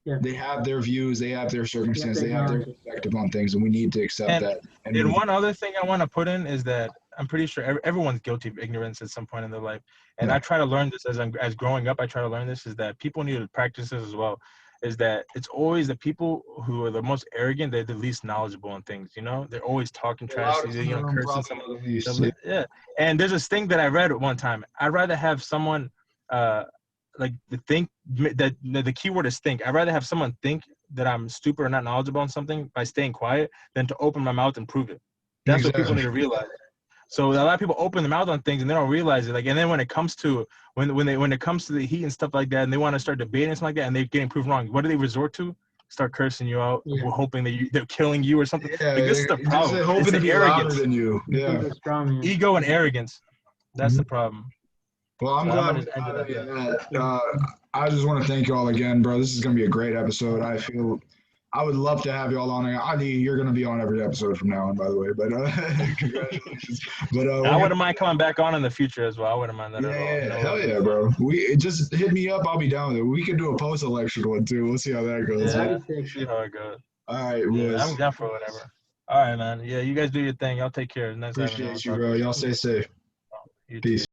They have their views, they have their circumstance, they have their acknowledge it. perspective on things, and we need to accept And that. and one other thing I want to put in is that I'm pretty sure everyone's guilty of ignorance at some point in their life. And Yeah. I try to learn this as growing up. I try to learn this is that people need to practice this as well. Is that it's always the people who are the most arrogant, they're the least knowledgeable on things. You know, they're always talking The trash, loudest in the room cursing probably someone. know the least. Yeah. And there's this thing that I read at one time. I'd rather have someone like the think that the key word is think. I'd rather have someone think that I'm stupid or not knowledgeable on something by staying quiet than to open my mouth and prove it. That's what people need to realize. So a lot of people open their mouth on things and they don't realize it. Like, and then when it comes to when it comes to the heat and stuff like that, and they want to start debating something like that, and they're getting proven wrong, what do they resort to? Start cursing you out, hoping that they're killing you or something. Yeah, like, this is the problem. Just hoping it's to be arrogance. louder than you. Yeah, ego and arrogance. That's the problem. Well, I'm glad we got that. I just want to thank you all again, bro. This is going to be a great episode. I would love to have you all on. You're going to be on every episode from now on, by the way. But congratulations. But I wouldn't mind coming back on in the future as well. I wouldn't mind that at all. Yeah, hell yeah, bro. Just hit me up. I'll be down with it. We can do a post-election one too. We'll see how that goes. Yeah, see how it goes. All right, yeah, I'm down for whatever. All right, man. Yeah, you guys do your thing. Y'all take care. Nice Appreciate you, bro. Y'all stay safe. Peace.